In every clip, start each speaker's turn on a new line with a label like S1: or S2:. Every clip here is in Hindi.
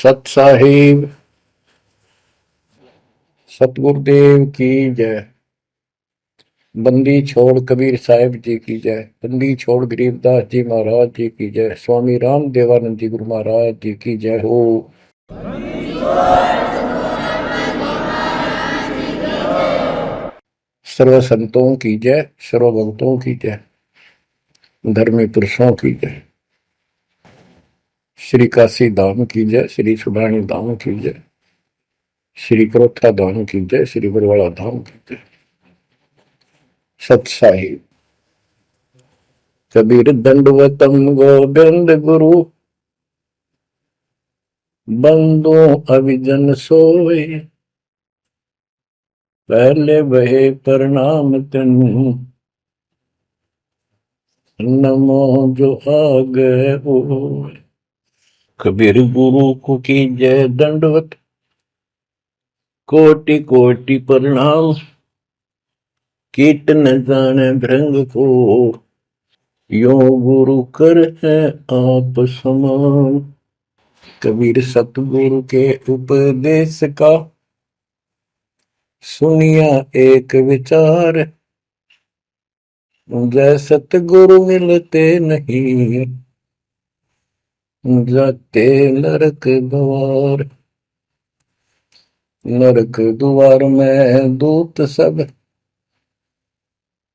S1: सत साहिब सतगुरुदेव की जय। बंदी छोड़ कबीर साहिब जी की जय। बंदी छोड़ गरीबदास जी महाराज जी की जय। स्वामी राम देवानंद जी गुरु महाराज जी की जय हो। सर्व संतों की जय, सर्व भक्तों की जय, धर्मी पुरुषों की जय। श्री काशी धाम की जय, श्री सुडानी धाम की जय, श्री करोथा धाम की जय, श्री बरवाड़ा धाम की जय। सत साहिब कबीर दंडवतम गोविंद गुरु, बंदो अभिजन सोए, पहले बहे प्रणाम तनु, नमो जो आगे हो। कबीर गुरु को की जय दंडवत, कोटि कोटि प्रणाम, कीट न जाने भृंग को, यो गुरु कर है आप समान। कबीर सतगुरु के उपदेश का सुनिया एक विचार, जय सतगुरु मिलते नहीं, जाते नरक द्वार। नरक द्वार में दूत सब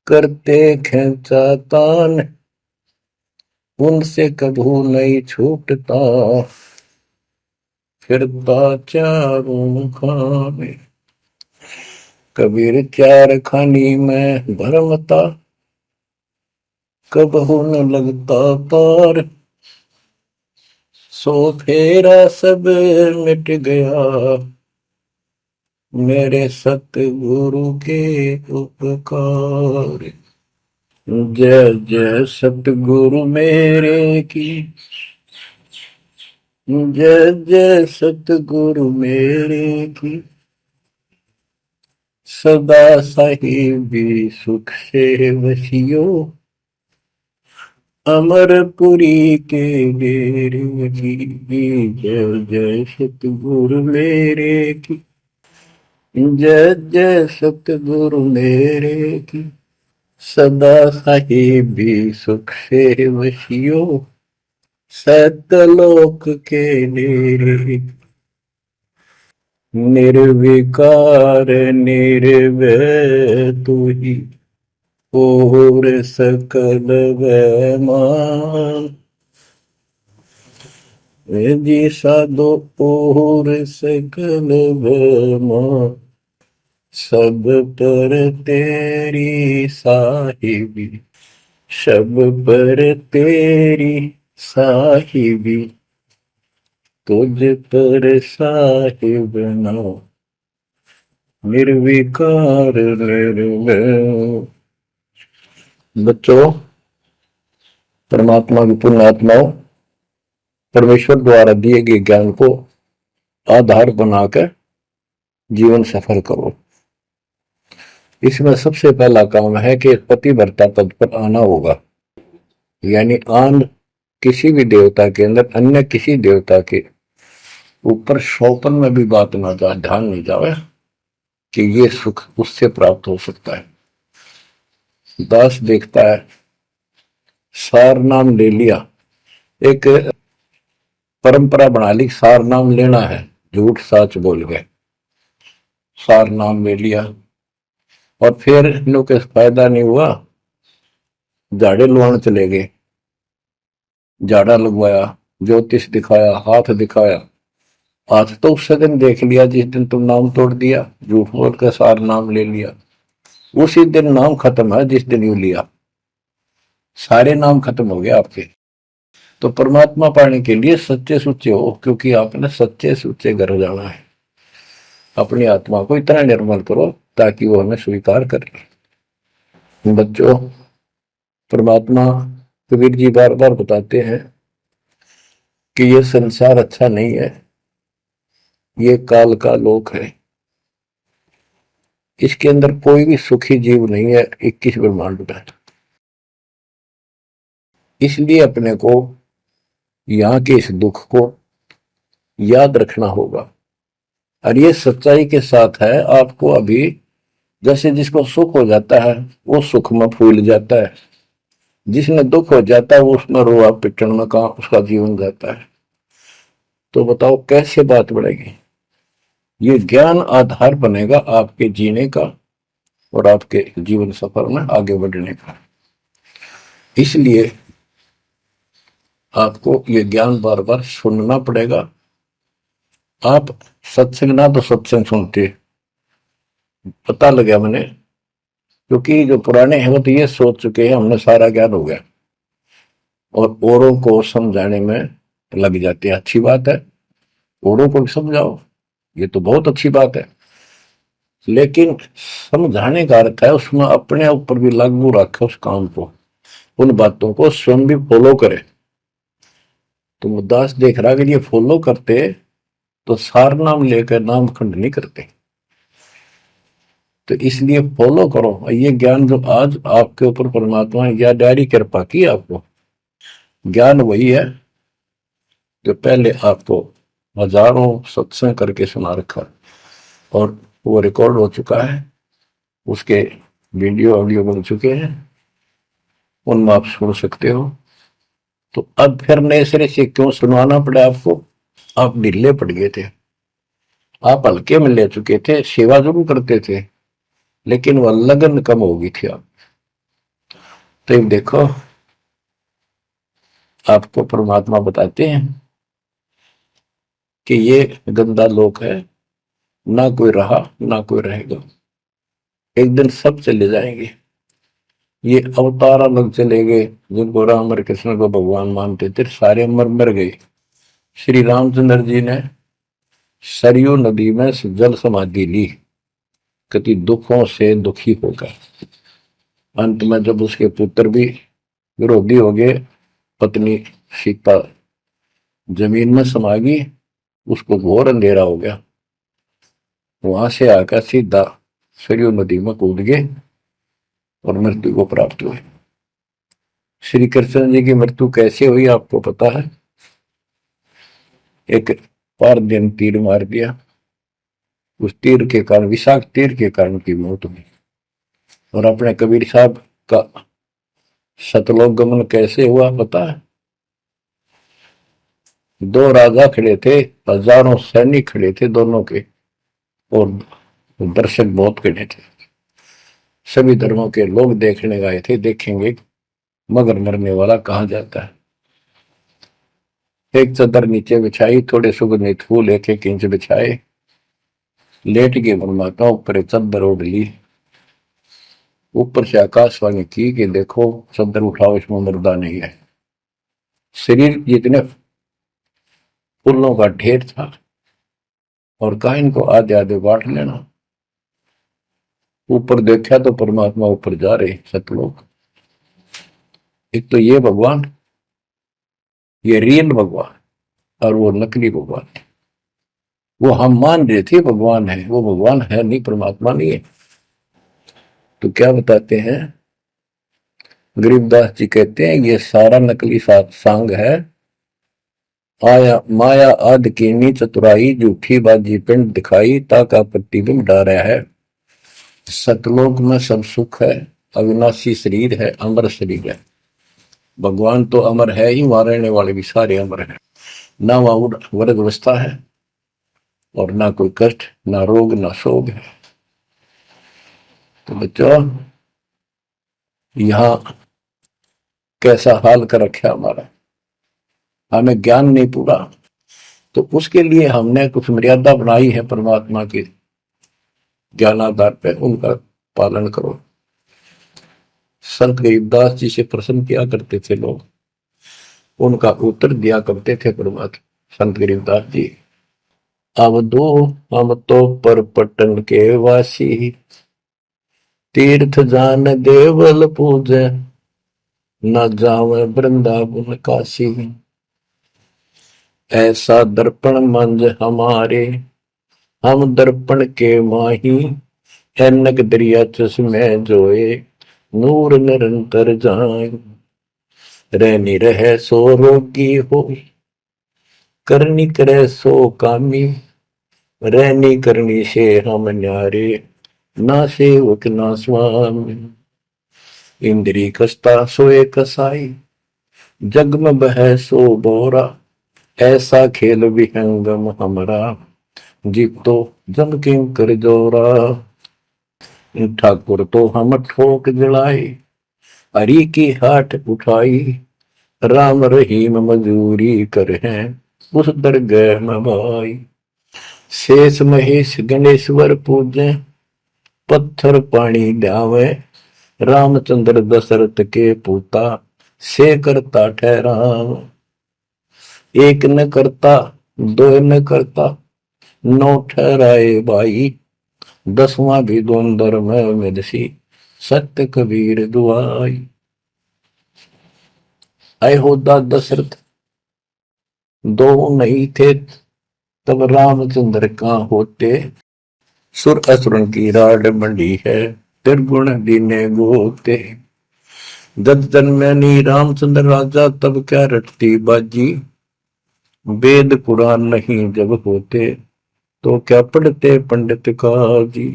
S1: करते खेचा तान, उनसे कभू नहीं छूटता, फिरता चारों खाने। कबीर चार खानी में भरमता, कबहू न लगता पार, सो फेरा सब मिट गया, मेरे सतगुरु के उपकार। जय जय सतगुरु मेरे की, जय जय सतगुरु मेरे की, सदा साहिबी सुख से वसियो, अमरपुरी के डेरे की। जय जय सतगुरु मेरे की, जय जय सतगुरु मेरे की, सदा साहिबी सुख से वसियो, सतलोक के डेरे। निर्विकार निर्भय तू ही, और सकल वैमान, जी साधो और सकल वैमान, सब पर तेरी साहिबी, सब पर तेरी साहिबी, तुझ पर साहिब नाम, निर्विकार निर्भय। बच्चों, परमात्मा की पुण्य आत्माओं, परमेश्वर द्वारा दिए गए ज्ञान को आधार बनाकर जीवन सफल करो। इसमें सबसे पहला काम है कि पतिव्रता पद पर आना होगा, यानी आन किसी भी देवता के अंदर अन्य किसी देवता के ऊपर शौपन में भी बात ना जा, ध्यान नहीं जावे कि ये सुख उससे प्राप्त हो सकता है। दास देखता है, सार नाम ले लिया, एक परंपरा बना ली, सार नाम लेना है, झूठ साच बोल गए, सार नाम ले लिया और फिर इनों के फायदा नहीं हुआ, झाड़े लुहान चले गए, झाड़ा लगवाया, ज्योतिष दिखाया, हाथ दिखाया, हाथ तो उस दिन देख लिया जिस दिन तुम नाम तोड़ दिया, झूठ बोल कर सार नाम ले लिया, उसी दिन नाम खत्म है जिस दिन यू लिया, सारे नाम खत्म हो गए आपके। तो परमात्मा पाने के लिए सच्चे सुच्चे हो, क्योंकि आपने सच्चे सुच्चे घर जाना है। अपनी आत्मा को इतना निर्मल करो ताकि वो हमें स्वीकार करे। बच्चों, परमात्मा कबीर जी बार बार बताते हैं कि ये संसार अच्छा नहीं है, ये काल का लोक है, इसके अंदर कोई भी सुखी जीव नहीं है 21 ब्रह्मांड में। इसलिए अपने को यहाँ के इस दुख को, याद रखना होगा। और ये सच्चाई के साथ है। आपको अभी जैसे जिसको सुख हो जाता है वो सुख में फूल जाता है, जिसने दुख हो जाता है वो उसमें रोआ पिटन में कहा उसका जीवन जाता है। तो बताओ कैसे बात बढ़ेगी। ये ज्ञान आधार बनेगा आपके जीने का और आपके जीवन सफर में आगे बढ़ने का। इसलिए आपको ये ज्ञान बार बार सुनना पड़ेगा। आप सत्संग ना तो सत्संग सुनते, पता लगा मैंने, क्योंकि जो पुराने हैं वो तो ये सोच चुके हैं हमने सारा ज्ञान हो गया और औरों को समझाने में लग जाते हैं। अच्छी बात है, औरों को भी समझाओ, ये तो बहुत अच्छी बात है, लेकिन समझाने का अर्थ है उसमें अपने ऊपर भी लागू रखे उस काम को, उन बातों को स्वयं भी फॉलो करे। तो मुद्दास देख रहा कि ये फॉलो करते तो सार नाम लेकर नाम खंड नहीं करते। तो इसलिए फॉलो करो ये ज्ञान जो आज आपके ऊपर परमात्मा ने या डायरी कृपा की आपको। ज्ञान वही है जो पहले आपको हजारों सत्संग करके सुना रखा और वो रिकॉर्ड हो चुका है, उसके वीडियो ऑडियो बन चुके हैं, उनमें आप सुन सकते हो। तो अब फिर नए सिरे से क्यों सुनवाना पड़ा आपको। आप ढीले पड़ गए थे, आप हल्के में ले चुके थे, सेवा जरूर करते थे लेकिन वह लगन कम हो गई थी आप। तो देखो आपको परमात्मा बताते हैं कि ये गंदा लोक है, ना कोई रहा ना कोई रहेगा, एक दिन सब चले जाएंगे। ये अवतार अलग चले गए, जिनको राम और कृष्ण को भगवान मानते थे सारे मर मर गए। श्री रामचंद्र जी ने सरयू नदी में जल समाधि ली, कति दुखों से दुखी होकर। अंत में जब उसके पुत्र भी विरोधी हो गए, पत्नी सीता जमीन में समा गई, उसको घोर अंधेरा हो गया, वहां से आकर सीधा सरयू नदी में कूद गए और मृत्यु को प्राप्त हुए। श्री कृष्ण जी की मृत्यु कैसे हुई आपको पता है। एक पार दिन तीर मार दिया, उस तीर के कारण, विषाक्त तीर के कारण की मौत हुई। और अपने कबीर साहब का सतलोक गमन कैसे हुआ पता है। दो राजा खड़े थे, हजारों सैनिक खड़े थे दोनों के, और दर्शक बहुत खड़े थे, सभी धर्मों के लोग देखने गए थे, देखेंगे मगर मरने वाला कहाँ जाता है। एक चादर नीचे बिछाई, थोड़े सुगंधित फूल एक एक इंच बिछाए, लेट के परमात्मा ऊपर एक चादर ओढ़ ली, ऊपर से आकाशवाणी की कि देखो चादर उठाओ, इसमें मुर्दा नहीं है। शरीर जितने फूलों का ढेर था और कहा इनको आधे आधे बांट लेना। ऊपर देखा तो परमात्मा ऊपर जा रहे सतलोक। एक तो ये भगवान, ये रियल भगवान, और वो नकली भगवान। वो हम मान रहे थे भगवान है, वो भगवान है नहीं, परमात्मा नहीं है। तो क्या बताते हैं गरीबदास जी, कहते हैं ये सारा नकली सांग है, आया माया आदि कीनी चतुराई, झूठी बाजी पिंड दिखाई, ताका प्रतिबिंब डारा है। सतलोक में सब सुख है, अविनाशी शरीर है, अमर शरीर है। भगवान तो अमर है ही, मारने वाले भी सारे अमर है। ना वहां वर्ग अवस्था है और ना कोई कष्ट, ना रोग, ना शोक है। तो बच्चों यहां कैसा हाल कर रखा हमारा, हमें ज्ञान नहीं पूरा, तो उसके लिए हमने कुछ मर्यादा बनाई है परमात्मा के ज्ञानाधार पे, उनका पालन करो। संत गरीबदास जी से प्रश्न किया करते थे लोग, उनका उत्तर दिया करते थे परमात्मा संत गरीबदास जी। अब दो हम तो पर पटन के वासी, तीर्थ जान देवल पूजे, न जावे वृंदावन काशी। ऐसा दर्पण मंज हमारे, हम दर्पण के माही, ऐनक दरिया चश्मे जोए, नूर निरंतर जाए। रहनी रहे सो रोगी हो, करनी करे सो कामी, रहनी करनी से हम न्यारे, ना सेवक ना स्वामी। इंद्री कसता सोए कसाई, जग में बह सो बोरा, ऐसा खेल विहंगम हमरा, जीव तो जम किं कर जोरा। ठाकुर तो हम ठोक जड़ाई, हरि की हाट उठाई, राम रहीम मजूरी कर हैं, उस दरगह में भाई। शेष महेश गणेश्वर पूजे, पत्थर पानी ध्यावे, रामचंद्र दशरथ के पूता, से करता ठहराव। एक न करता दो न करता, नौ ठहराए भाई, दसवां भी द्वंद्व में मेदसी, सत्य कबीर दुआई। आए होदा दशरथ दो नहीं थे, तब रामचंद्र का होते, सुर असुरन की राड मंडी है, त्रिगुण दीने गोते। जब जन्मनी रामचंद्र राजा, तब क्या रटती बाजी, वेद पुराण नहीं जब होते, तो क्या पढ़ते पंडित काजी।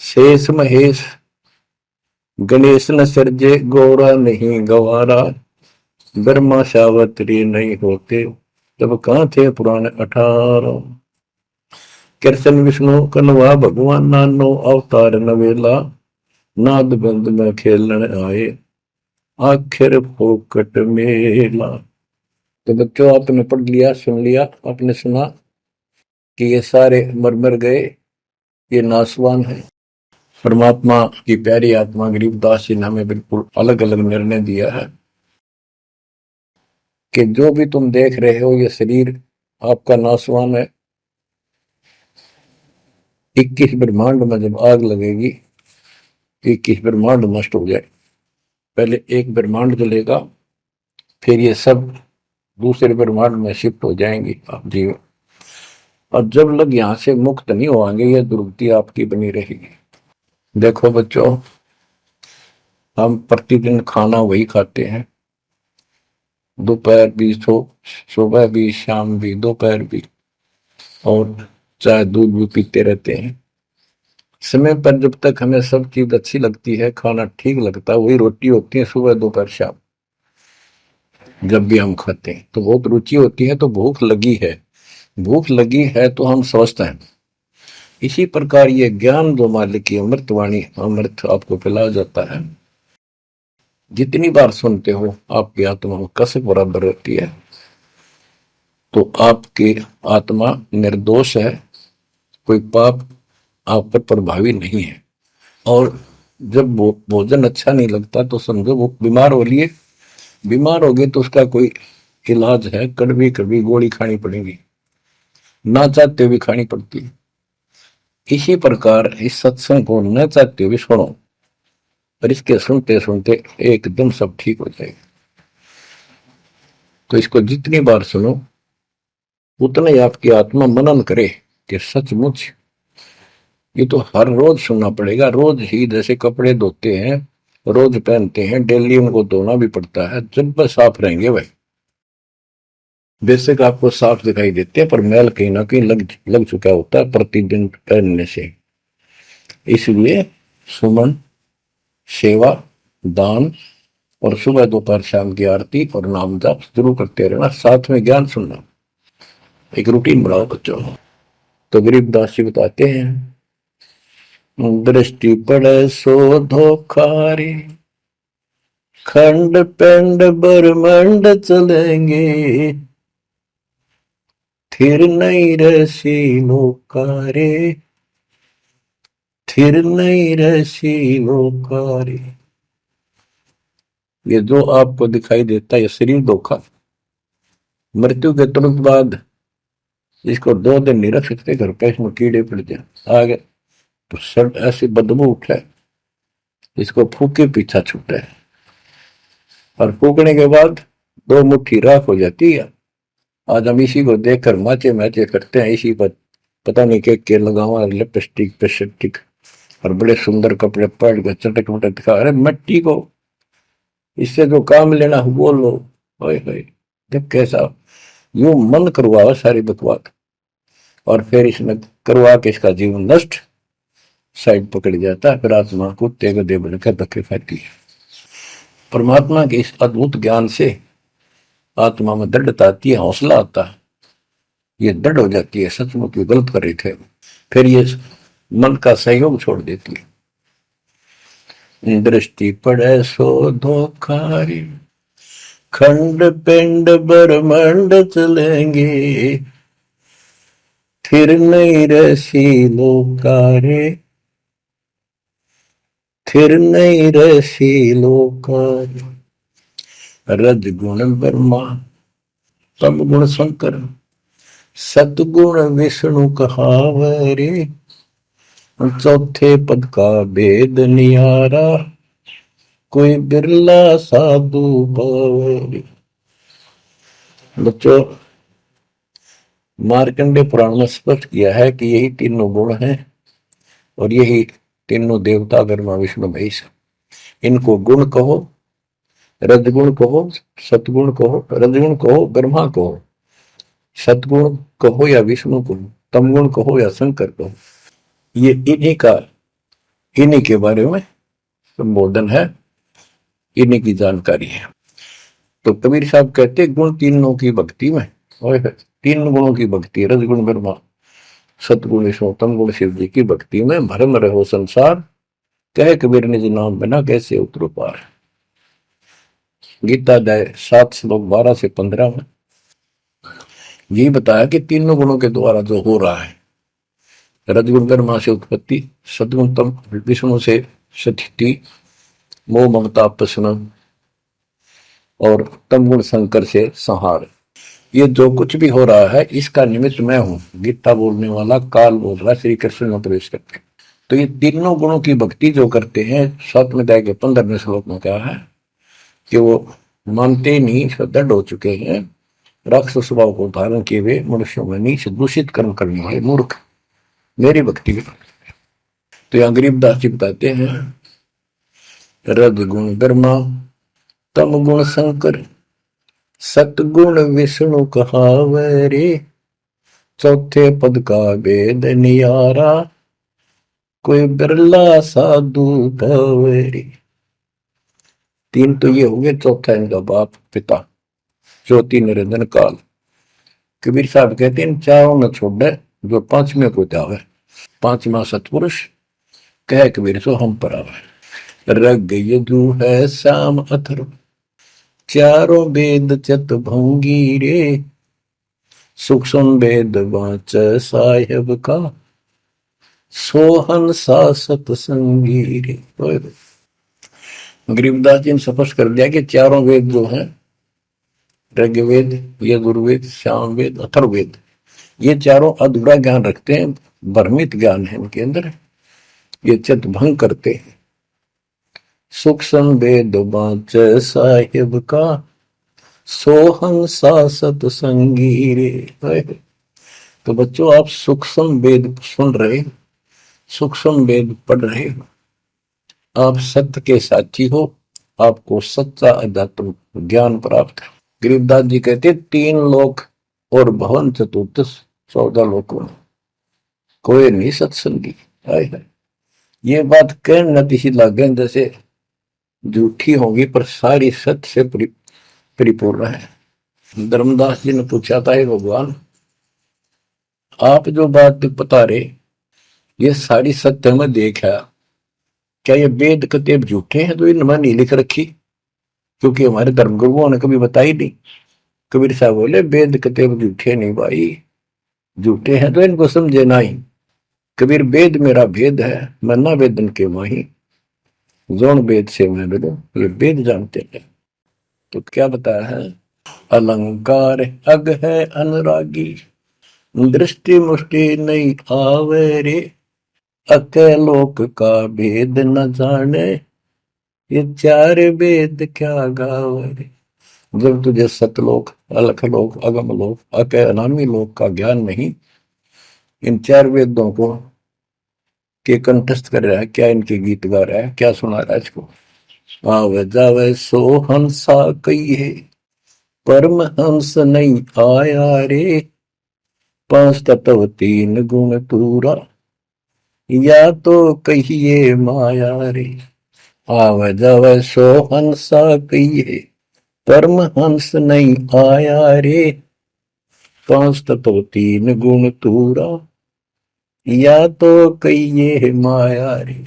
S1: शेष महेश गणेश न सर्जे, गौरा नहीं गवारा, ब्रह्मा सावत्री नहीं होते, तब कहां थे पुराण 18। कृष्ण विष्णु कन्वा भगवान, नानो अवतार नवेला, नाद बंद में खेलन आए, आखिर फोकट मेला। तो बच्चों आपने पढ़ लिया, सुन लिया, आपने सुना कि ये सारे मर मर गए, ये नासवान है। परमात्मा की प्यारी आत्मा गरीबदास जी ने हमें बिल्कुल अलग अलग निर्णय दिया है कि जो भी तुम देख रहे हो ये शरीर आपका नासवान है। 21 ब्रह्मांड में जब आग लगेगी, 21 ब्रह्मांड नष्ट हो जाए, पहले एक ब्रह्मांड जलेगा, फिर ये सब दूसरे ब्रह्मांड में शिफ्ट हो जाएंगे आप जीव। और जब लग यहां से मुक्त नहीं होंगे, ये दुर्गति आपकी बनी रहेगी। देखो बच्चों, हम प्रतिदिन खाना वही खाते हैं, दोपहर भी, सुबह भी, शाम भी, दोपहर भी, और चाय दूध भी पीते रहते हैं। समय पर जब तक हमें सब चीज अच्छी लगती है, खाना ठीक लगता है, वही रोटी होती है सुबह दोपहर शाम। जब भी हम खाते हैं तो बहुत रुचि होती है, तो भूख लगी है, भूख लगी है तो हम स्वस्थ हैं। इसी प्रकार ये ज्ञान जो मालिक की अमृतवाणी, अमृत आपको पिलाया जाता है, जितनी बार सुनते हो आपकी आत्मा में कसक बराबर रहती है। तो आपकी आत्मा निर्दोष है, कोई पाप आप पर प्रभावी नहीं है। और जब भोजन अच्छा नहीं लगता तो समझो वो बीमार हो लिए, बीमार हो गए तो उसका कोई इलाज है, कड़वी कड़वी गोली खानी पड़ेगी, ना चाहते हुए खानी पड़ती है। इसी प्रकार इस सत्संग को न चाहते हुए सुनो, और इसके सुनते सुनते एकदम सब ठीक हो जाएगा। तो इसको जितनी बार सुनो उतना ही आपकी आत्मा मनन करे कि सचमुच ये तो हर रोज सुनना पड़ेगा। रोज ही जैसे कपड़े धोते हैं, रोज पहनते हैं, डेली उनको धोना भी पड़ता है, जब बस साफ रहेंगे भाई। बेशक आपको साफ दिखाई देते हैं, पर मैल कहीं ना कहीं लग चुका होता है प्रतिदिन पहनने से। इसलिए सुमन, सेवा, दान और सुबह दोपहर शाम की आरती और नाम जाप जरूर करते रहना, साथ में ज्ञान सुनना, एक रूटीन बनाओ बच्चों। तो गरीबदास जी बताते हैं, दृष्टि पड़े सो धोखारी, खंड पेंड ब्रह्मंड चलेंगे, थिर नहीं रसी लोकारे, थिर नहीं रसी लोकारे। ये जो आपको दिखाई देता है ये शरीर धोखा, मृत्यु के तुरंत बाद इसको 2 दिन नहीं रख सकते घर पे, इसमें कीड़े पड़ जाए आगे तो सब ऐसी बदबू उठे, इसको फूके पीछा छूटे, और फूकने के बाद 2 मुट्ठी राख हो जाती है। आज हम इसी को देखकर माचे मैचे करते हैं, इसी पर पता नहीं के लगावा, लिपस्टिक पेस्टिक और बड़े सुंदर कपड़े पहन कर चटक मटक दिखा। अरे मिट्टी को, इससे जो काम लेना वो लो। जब कैसा यूं मन करवा सारी बकवास, और फिर इसने करवा के इसका जीवन नष्ट साइड पकड़ जाता है। फिर आत्मा कुत्ते गधे बनकर धक्के खाती है। परमात्मा के इस अद्भुत ज्ञान से आत्मा में दृढ़ता आती है, हौसला आता है, ये दृढ़ हो जाती है, सचमुच गलत कर रहे थे। फिर ये मन का सहयोग छोड़ देती है। दृष्टि पड़े सो धोखारी, खंड पिंड ब्रह्मांड चलेंगे, फिर नहीं रसी लोकारे, फिर नहीं रसी लोकारे। रजगुण ब्रह्मा, तम गुण शंकर, सतगुण विष्णु कहावरे, चौथे पद का भेद नियारा, कोई बिरला साधु पावरे। बच्चों, मार्कंडे पुराण में स्पष्ट किया है कि यही तीनों गुण हैं और यही तीनों देवता ब्रह्मा विष्णु महेश। इनको गुण कहो, रजगुण कहो, सतगुण कहो, रजगुण कहो ब्रह्मा कहो, सतगुण कहो या विष्णु कहो, तमगुण कहो या शंकर कहो, ये इन्हीं के बारे में संबोधन है, इन्हीं की जानकारी है। तो कबीर साहब कहते गुण तीनों की भक्ति में, और तीन गुणों की भक्ति, रजगुण ब्रह्मा, सतगुण विष्णु, तमगुण शिव जी की भक्ति में भरम रहो संसार, कहे कबीर निज नाम बिना कैसे उतरो पार। गीता अध्याय 7 श्लोक 12 से 15 में यही बताया कि तीनों गुणों के द्वारा जो हो रहा है, रजगुण ब्रह्मा से उत्पत्ति, सदगुण तम विष्णु से स्थिति, मोह ममता प्रश्न, और तमगुण शंकर से संहार। ये जो कुछ भी हो रहा है इसका निमित्त मैं हूं, गीता बोलने वाला काल बोल रहा, श्री कृष्ण में प्रवेश करते। तो ये तीनों गुणों की भक्ति जो करते हैं, 7वें अध्याय के 15वें श्लोक में कहा है कि वो मानते नहीं, दृढ़ हो चुके हैं, राक्षस स्वभाव को धारण किए हुए मनुष्यों में नीच दूषित कर्म करने वाले मूर्ख मेरी भक्ति में। तो यहाँ गरीबदास जी बताते हैं, रजगुण ब्रह्मा, तमगुण शंकर, सतगुण विष्णु कहावरे, चौथे पद का भेद नियारा, कोई बिरला साधु पावरे। तीन तो ये हो गए, चौथा इनका बाप पिता ज्योति निरंजन काल। कबीर साहब कहते हैं चारों न छोड़े जो पांचवें को जावे, पांचवा सतपुरुष कह कबीर सो हम पर आवे। रग यदु है श्याम अथर्व, चारों वेद चत भंगी रे, सूक्ष्म वेद वाच साहेब का, सोहन सा सतसंगी रे। गरीबदास जी ने स्पष्ट कर दिया कि चारों वेद जो हैं, ऋग्वेद, यजुर्वेद, सामवेद, अथर्ववेद, ये चारों अधूरा ज्ञान रखते हैं, भ्रमित ज्ञान है इनके अंदर, ये चित भंग करते हैं। सूक्ष्म वेद वाच साहिब का, सोहं सा सतसंगी रे। तो बच्चों, आप सूक्ष्म वेद सुन रहे, सूक्ष्म वेद पढ़ रहे, आप सत्य के साथी हो, आपको सच्चा अध्यात्म ज्ञान प्राप्त है। गरीबदास जी कहते 3 लोक और भवन चतुर्दश 14 लोकों में कोई नहीं सत्संगी। ये बात कहने नती लागे जैसे झूठी होगी, पर सारी सत्य से परिपूर्ण है। धर्मदास जी ने पूछा था, भगवान आप जो बात बता रहे ये सारी सत्य में देखा, क्या ये वेद कतेब झूठे हैं तो इनमें नहीं लिख रखी? क्योंकि हमारे धर्म गुरुओं ने कभी बताई नहीं। कबीर साहब बोले वेद कतेब झूठे नहीं भाई, झूठे हैं तो इनको समझे नहीं। कबीर वेद मेरा भेद है, मैं ना वेदन के माही, जोन वेद से मैं मिलूं, ये वेद जानते हैं। तो क्या बताया है, अलंकार अग है अनुरागी, दृष्टि मुष्टि नहीं आवे रे, अकेलोक का भेद न जाने, ये 4 वेद क्या गावे। जब तुझे सतलोक, अलखलोक, अगमलोक, अके अनामी लोक का ज्ञान नहीं, इन 4 वेदों को के कंठस्थ कर रहा है, क्या इनके गीत गा रहा है, क्या सुना रहा है इसको। आवे जावे सो हंसा कही है, परमहंस नहीं आया रे, पांच तत्व तीन गुण पूरा, या तो कहिए माया रे, आव जव सो हंसा कहिए। परमहंस नहीं आया रे, पांच तत्व तीन गुण तूरा, या तो कहिए माया रे।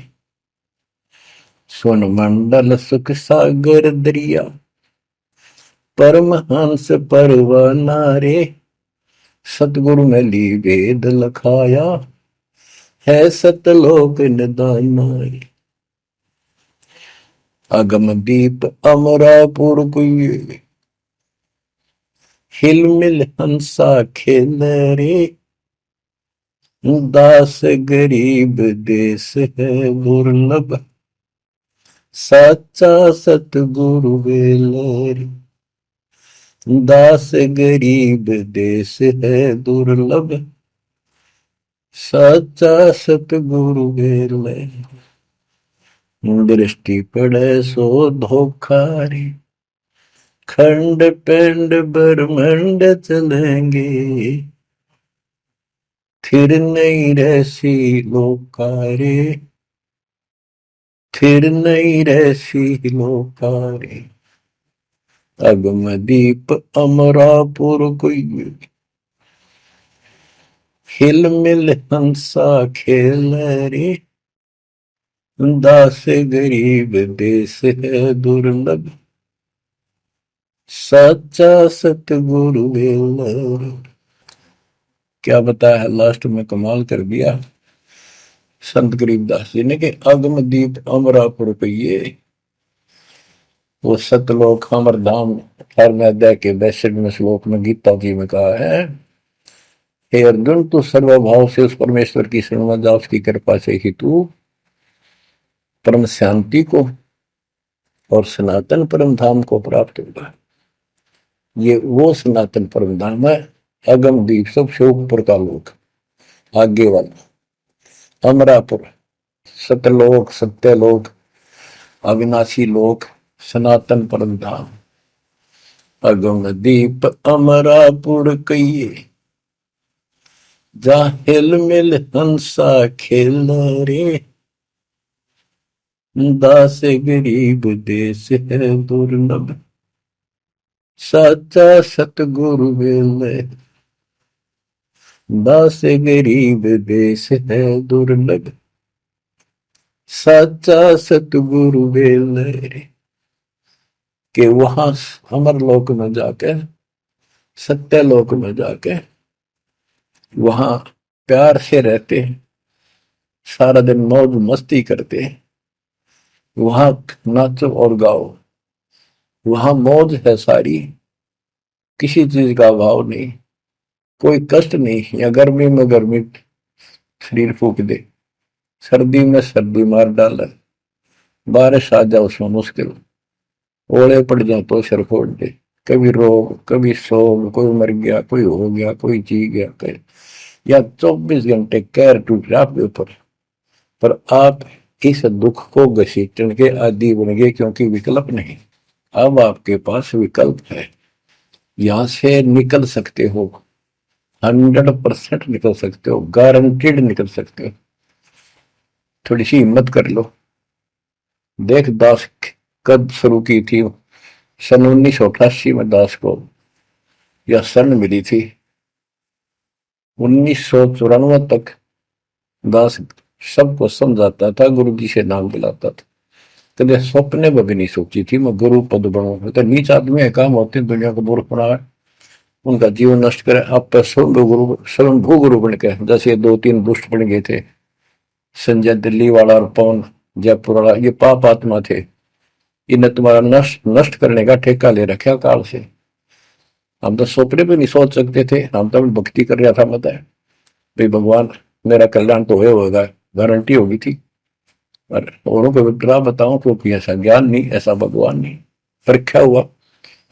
S1: सुन मंडल सुख सागर दरिया, परमहंस परवाना रे, सतगुरु में ली वेद लखाया, है सतलोक निदाना रे। अगम दीप अमरापुर कुए, हिल मिल हंसा खेल रे, दास गरीब देश है दुर्लभ, साचा सतगुरु वेल रे। दास गरीब देश है दुर्लभ, साचा सतगुरु वेल रे। दृष्टि पड़े सो धोखा रे, खंड पिंड ब्रह्मंड चलेंगे, फिर नहीं रहसी लोकारे, फिर नहीं रहसी लोकारे। अगम दीप अमरापुर कोई, हिल मिल हंसा खेल रे, दास गरीब देश है दुर्लभ, सच्चा सतगुरु वेल। क्या बताया लास्ट में, कमाल कर दिया संत गरीबदास जी ने कि अगम दीप अमरापुर पे, वो सतलोक अमर धाम 18वें अध्याय के 62वें श्लोक में गीता जी में कहा है, हे अर्जुन तू सर्वभाव से उस परमेश्वर की शरण जा, उसकी कृपा से ही तू परम शांति को और सनातन परम धाम को प्राप्त होगा। ये वो सनातन परम धाम है, अगम दीप सबसे ऊपर का लोक, आगे वाला अमरापुर, सतलोक सत्यलोक अविनाशी लोक, सनातन परम धाम। अगम दीप अमरापुर कहिए, जा हिल मिल हंसा खेल रे, दास गरीब देश है दुर्लभ, साचा सतगुरु वेल। दास गरीब देश है दुर्लभ, साचा सतगुरु वेल। कि वहां अमर लोक में जाके, सत्य लोक में जाके वहां प्यार से रहते हैं, सारा दिन मौज मस्ती करते हैं, वहां नाचो और गाओ, वहां मौज है सारी, किसी चीज का अभाव नहीं, कोई कष्ट नहीं। या गर्मी में गर्मी शरीर फूक दे, सर्दी में सर्दी मार डाले, बारिश आ जाए उसमें मुश्किल, ओले पड़ जाए तो सिर फोड़ दे, कभी रोग कभी शोक, कोई मर गया, कोई हो गया, कोई जी गया, कोई या 24 घंटे कैर टूट रहा आपके ऊपर, पर आप इस दुख को घसीटने के आदि बन गए, क्योंकि विकल्प नहीं। अब आपके पास विकल्प है, यहां से निकल सकते हो, 100% निकल सकते हो, गारंटीड निकल सकते हो। थोड़ी सी हिम्मत कर लो। देख दास कब शुरू की थी, सन 1988 में दास को यह शरण मिली थी। 1994 तक दास सबको समझाता था, गुरु जी से नाम दिलाता था, कभी सपने में भी नहीं सोची थी मैं गुरु पद बनूं। तो नीच आदमी है, काम होते हैं दुनिया को मूर्ख बनाए, उनका जीवन नष्ट करे, आप स्वयंभू गुरु बन के, जैसे 2-3 दुष्ट बन गए थे, संजय दिल्ली वाला और पवन जयपुर वाला, ये पाप आत्मा थे, इन्हें तुम्हारा नष्ट करने का ठेका ले रखा काल से। हम तो सपने भी नहीं सोच सकते थे, हम तो भक्ति कर रहा था, मतलब भाई भगवान मेरा कल्याण तो होगा, गारंटी होगी थी। और औरों को विग्रह बताऊं क्योंकि ऐसा ज्ञान नहीं, ऐसा भगवान नहीं, परीक्षा हुआ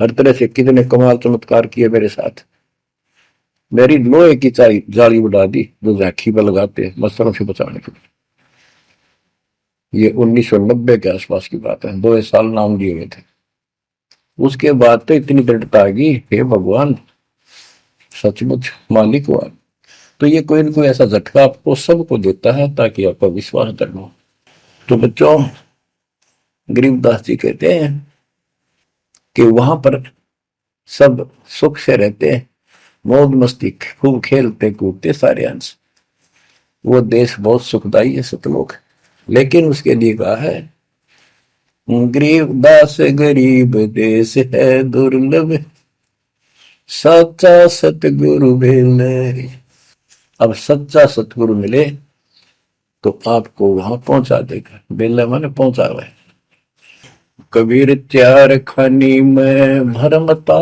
S1: हर तरह से। कितने कमाल चमत्कार किए मेरे साथ, मेरी लोहे की जाली उड़ा दी जो झांकी पर लगाते मच्छरों से बचाने के लिए। ये 1990 के आसपास की बात है, 2 साल नाम लिए हुए थे। उसके बाद तो इतनी दृढ़ता आ गई, हे भगवान सचमुच मालिक हुआ। तो ये कोई ना कोई ऐसा झटका आपको सबको देता है ताकि आपका विश्वास दृढ़ हो। तो बच्चों, गरीबदास जी कहते हैं कि वहां पर सब सुख से रहते हैं, मौज मस्ती खूब खेलते कूदते सारे अंश। वो देश बहुत सुखदाई है सतलोक, लेकिन उसके लिए कहा है गरीबदास गरीब देश है दुर्लभ, सच्चा सतगुरु मिले। अब सच्चा सतगुरु मिले तो आपको वहां पहुंचा देगा। बेला माने पहुंचा हुआ है। कबीर चार खानी में भरमता,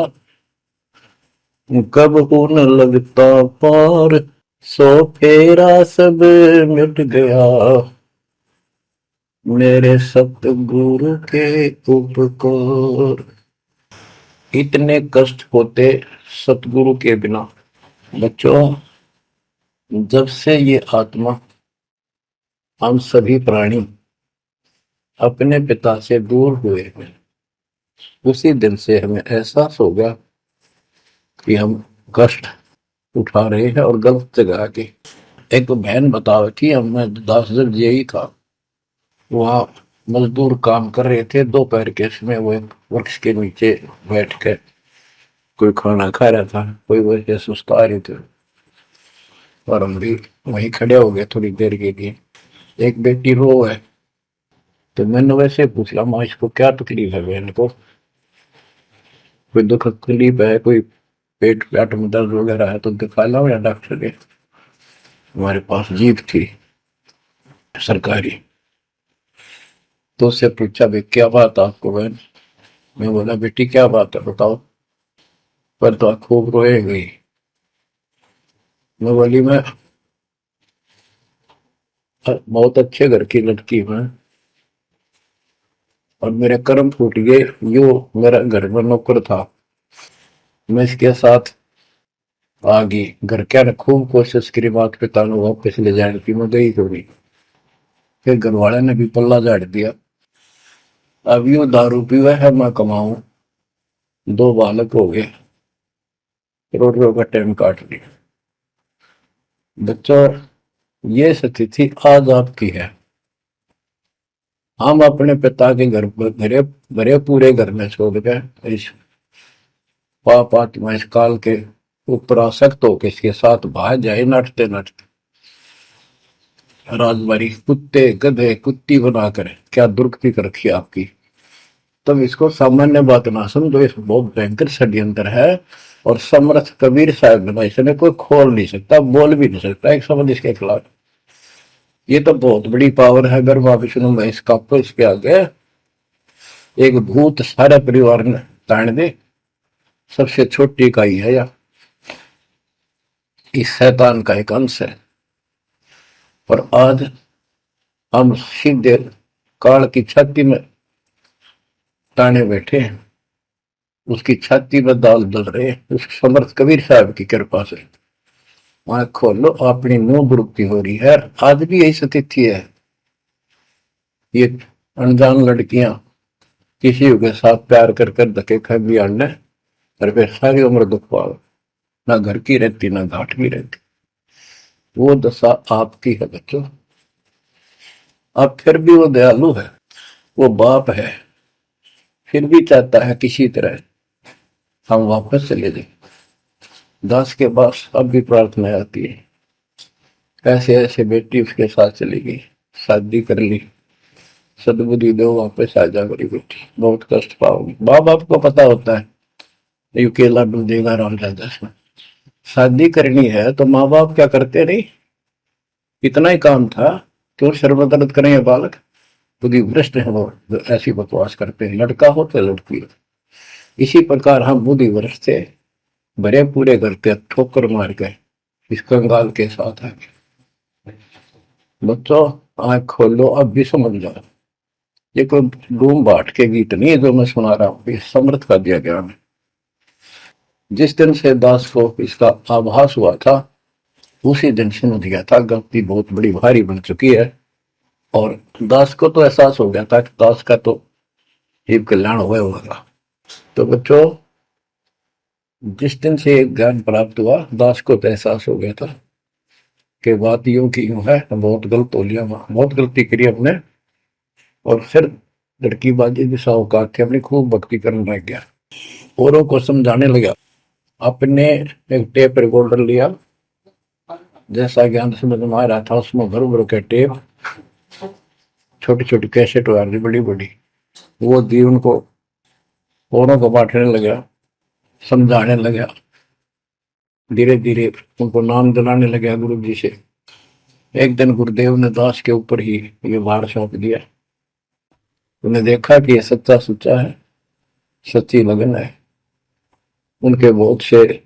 S1: कब न लगता पार, सो फेरा सब मिट गया, मेरे सतगुरु के उपकार। इतने कष्ट होते सतगुरु के बिना। बच्चों, जब से ये आत्मा, हम सभी प्राणी अपने पिता से दूर हुए हैं, उसी दिन से हमें एहसास हो गया कि हम कष्ट उठा रहे हैं और गलत जगह के। एक बहन बता रही थी, मैं 10 यही था, वहां मजदूर काम कर रहे थे, दोपहर के समय वो एक वृक्ष के नीचे बैठ कर कोई खाना खा रहा था, कोई वैसे सुस्ता रहे थे और हम भी वहीं खड़े हो गए थोड़ी देर के लिए। एक बेटी रो है, तो मैंने वैसे पूछा, माँ इसको क्या तकलीफ है, बहन को कोई दुख तकलीफ है, कोई पेट पेट में दर्द वगैरह है तो दिखा लाओ या डॉक्टर के। हमारे पास जीप थी सरकारी, तो उससे पूछा भाई क्या बात आपको बहन। मैं बोला बेटी क्या बात है बताओ। पर तो खूब रोए गई। मैं बोली मैं बहुत अच्छे घर की लड़की हूं और मेरे कर्म फूट गए। यो मेरा घर में नौकर था, मैं इसके साथ आ गई। घर क्या ने खूब कोशिश करी माता पिता ने वापस ले जाने की, मैं गई थोड़ी। फिर घर वाले ने भी पल्ला झाड़ दिया। अब यू दारू पीवा है, मैं कमाऊं, 2 बालक हो गए, करोड़ों का टाइम काट लिया। बच्चों, ये स्थिति आज आपकी है। हम अपने पिता के घर भरे भरे पूरे घर में छोड़ गए, इस पाप आत्मा इस काल के ऊपर आसक्त होकर इसके साथ भाग जाए नटते नटते। राजबारी कुत्ते गधे कुत्ती बनाकर क्या दुर्गति कर रखी आपकी। तब इसको सामान्य बात ना समझो, इस बहुत भयंकर षड्यंत्र है। और समर्थ कबीर साहब ने इसने कोई खोल नहीं सकता, बोल भी नहीं सकता एक शब्द इसके खिलाफ। ये तो बहुत बड़ी पावर है। अगर वहां विष्णु में इसका इसके आगे एक भूत सारे परिवार ने ताण दे, सबसे छोटी इकाई है या इस शैतान का एक अंश है। और आज हम सीधे काल की छाती में ताने बैठे हैं, उसकी छाती में दाल डल रहे हैं उस समर्थ कबीर साहब की कृपा से। वहां खोलो, अपनी मुंह बुरुक्ति हो रही है। आज भी यही स्थिति है। ये अनजान लड़कियां किसी के साथ प्यार कर कर धके खा भी आने और फिर सारी उम्र दुख पाओ, ना घर की रहती ना घाट की रहती। वो दशा आपकी है बच्चों। अब फिर भी वो दयालु है, वो बाप है, फिर भी चाहता है किसी तरह हम वापस चले जाए। दास के पास अब भी प्रार्थना आती है, ऐसे ऐसे बेटी उसके साथ चली गई, शादी कर ली, सदबुद्धि दो वापस आ जा मेरी बेटी, बहुत कष्ट पाओगी। माँ बाप को पता होता है ये केला डूबेगा राम दादा से। शादी करनी है तो माँ बाप क्या करते नहीं, इतना ही काम था, क्यों शर्मदर्द करें ये बालक। बुद्धि भ्रष्ट है वो जो ऐसी बकवास करते हैं, लड़का हो तो लड़की हो। इसी प्रकार हम बुद्धि भ्रष्ट थे, भरे पूरे करते ठोकर मार गए इस कंगाल के साथ आगे। बच्चों आंख खोलो, अब भी समझ जाओ। ये कोई डूम बाट के गीत नहीं है जो मैं सुना रहा हूं, ये समर्थ का दिया गया है। जिस दिन से दास को इसका आभास हुआ था उसी दिन समझ गया था गलती बहुत बड़ी भारी बन चुकी है। और दास को तो एहसास हो गया था कि दास का तो जीव कल्याण हुआ होगा। तो बच्चों, जिस दिन से ज्ञान प्राप्त हुआ, दास को तो एहसास हो गया था कि बात यूं की यूं है, बहुत गलत हो लिया, बहुत गलती करी हमने। और फिर लड़की बाजी भी साहूकार थे, अपनी खूब भक्ति करने लग गया, औरों को समझाने लगा। अपने एक टेप रिकॉर्डर लिया, जैसा ज्ञान समझ में आ रहा था उसमें भर भर के टेप, छोटी छोटी कैसेट आ रही बड़ी बड़ी, वो दी उनको, औरों को बांटने लगा, समझाने लगा, धीरे धीरे उनको नाम दिलाने लगा गुरु जी से। एक दिन गुरुदेव ने दास के ऊपर ही ये भार सौंप दिया। उन्हें देखा कि ये सच्चा सुच्चा है, सच्ची लगन है। उनके बहुत से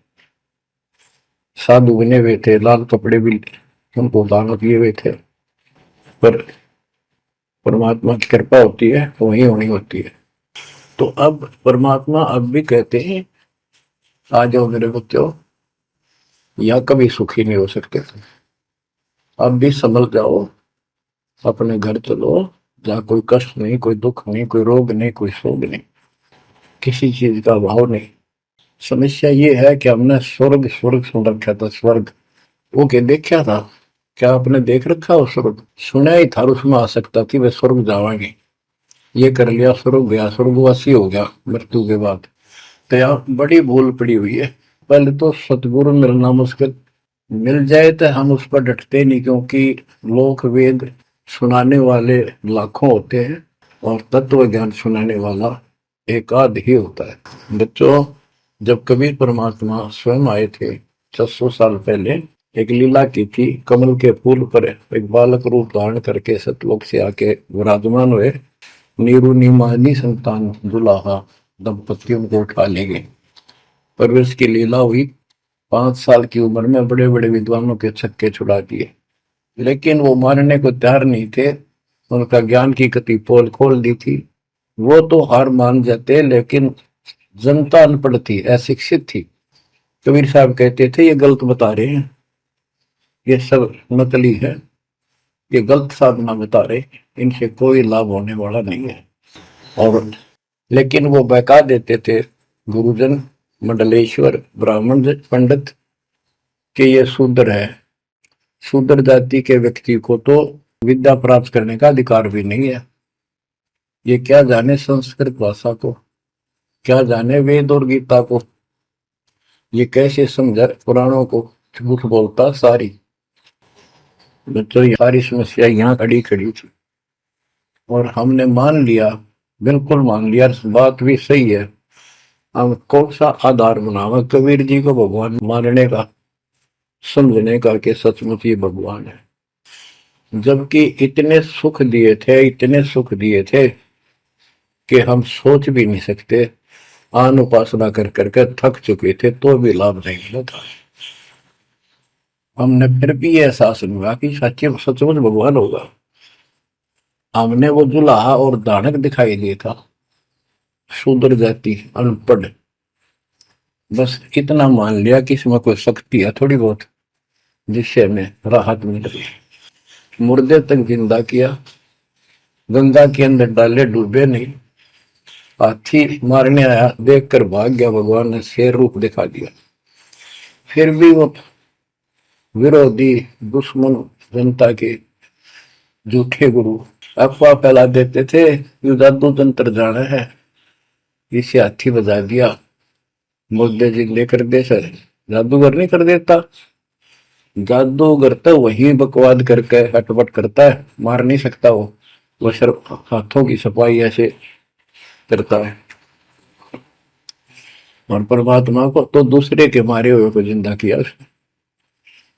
S1: साधु बने हुए थे, लाल कपड़े भी उनको दान किए हुए थे, पर परमात्मा की कृपा होती है तो वही होनी होती है। तो अब परमात्मा अब भी कहते हैं, आ जाओ मेरे बच्चों, या कभी सुखी नहीं हो सकते, अब भी संभल जाओ, अपने घर चलो, जहाँ कोई कष्ट नहीं, कोई दुख नहीं, कोई रोग नहीं, कोई शोक नहीं, किसी चीज का अभाव नहीं। समस्या ये है कि हमने स्वर्ग स्वर्ग सुन रखा था, स्वर्ग वो के देखा था, क्या आपने देख रखा हो स्वर्ग? सुना ही था, उसमें आ सकता थी वे स्वर्ग जावाएंगे, ये कर लिया स्वर्ग गया, स्वर्गवासी हो गया मृत्यु के बाद। तो यहाँ बड़ी भूल पड़ी हुई है। पहले तो सतगुरु मिलना मुश्किल, मिल जाए तो हम उस पर डटते नहीं, क्योंकि लोक वेद सुनाने वाले लाखों होते हैं और तत्व ज्ञान सुनाने वाला एक आध ही होता है। बच्चों, जब कबीर परमात्मा स्वयं आए थे 600 साल पहले, एक लीला की थी, कमल के फूल पर एक बालक रूप धारण करके सतलोक से आके विराजमान हुए। नीरू नीमानी संतान दुलाहा दंपतियों को उठा ले गए। परवरिश की लीला हुई। 5 साल की उम्र में बड़े बड़े विद्वानों के छक्के छुड़ा दिए, लेकिन वो मानने को तैयार नहीं थे। उनका ज्ञान की कति पोल खोल दी थी, वो तो हार मान जाते, लेकिन जनता अनपढ़ थी, अशिक्षित थी। कबीर साहब कहते थे, ये गलत बता रहे हैं, ये सब नकली है, ये गलत साधना बता रहे, इनसे कोई लाभ होने वाला नहीं है। और लेकिन वो बहका देते थे गुरुजन, मंडलेश्वर, ब्राह्मण पंडित, कि ये शूद्र है। शूद्र जाति के व्यक्ति को तो विद्या प्राप्त करने का अधिकार भी नहीं है। ये क्या जाने संस्कृत भाषा को, क्या जाने वेद और गीता को, ये कैसे समझा पुराणों को, झूठ बोलता सारी। बच्चों, ये सारी समस्या यहाँ खड़ी खड़ी थी और हमने मान लिया, बिल्कुल मान लिया, बात भी सही है। हम कौन सा आधार बनावा कबीर जी को भगवान मानने का, समझने का कि सचमुच ये भगवान है, जबकि इतने सुख दिए थे, इतने सुख दिए थे कि हम सोच भी नहीं सकते। आन उपासना कर करके थक चुके थे तो भी लाभ नहीं मिला था। हमने फिर भी ये एहसास नहीं हुआ कि सच्चे सचमुच भगवान होगा। हमने वो जुलाहा और दानक दिखाई दिया था, शूद्र जाति, अनपढ़, बस इतना मान लिया कि इसमें कोई शक्ति है थोड़ी बहुत, जिससे हमें राहत मिल रही। मुर्दे तक जिंदा किया, गंगा के अंदर डाले, डूबे नहीं। हाथी मारने आया, देखकर भाग गया, भगवान ने शेर रूप दिखा दिया। फिर भी वो विरोधी, दुश्मन, जनता के झूठे गुरु अफवाह फैला देते थे, यू जादू तंत्र जाना है, इसे हाथी बजा दिया, मुर्दे जिंदे कर दे। सर, जादूगर नहीं कर देता, जादूगर तो वही बकवाद करके हटपट करता है, मार नहीं सकता वो सिर्फ हाथों की सफाई ऐसे करता है। और परमात्मा को तो दूसरे के मारे हुए को जिंदा किया उसने।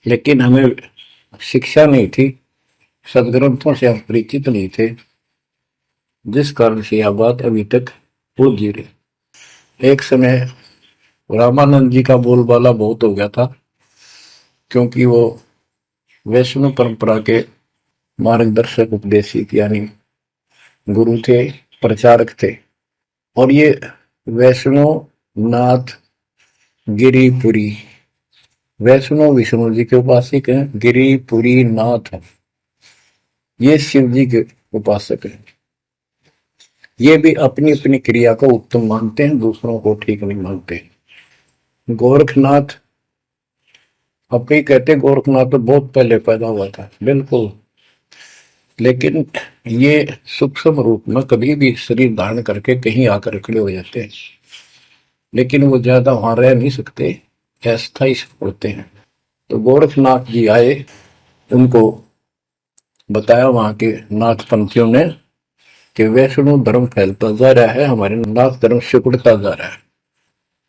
S1: लेकिन हमें शिक्षा नहीं थी, सदग्रंथों से हम परिचित नहीं थे, जिस कारण से यह बात अभी तक उलझी रही। एक समय रामानंद जी का बोलबाला बहुत हो गया था, क्योंकि वो वैष्णव परंपरा के मार्गदर्शक, उपदेशिक यानी गुरु थे, प्रचारक थे। और ये वैष्णव नाथ गिरिपुरी, वैष्णव विष्णु जी के उपासक हैं, गिरिपुरी नाथ है, ये शिव जी के उपासक हैं। ये भी अपनी अपनी क्रिया को उत्तम मानते हैं, दूसरों को ठीक नहीं मानते। गोरखनाथ अब ही कहते गोरखनाथ तो बहुत पहले पैदा हुआ था, बिल्कुल, लेकिन ये सूक्ष्म रूप में कभी भी शरीर धारण करके कहीं आकर खड़े हो जाते हैं, लेकिन वो ज्यादा वहां रह नहीं सकते, अस्थायी होते हैं। तो गोरखनाथ जी आए, उनको बताया वहां के नाथ पंथियों ने कि वैष्णव धर्म फैलता जा रहा है, हमारे नाथ धर्म सिकुड़ता जा रहा है।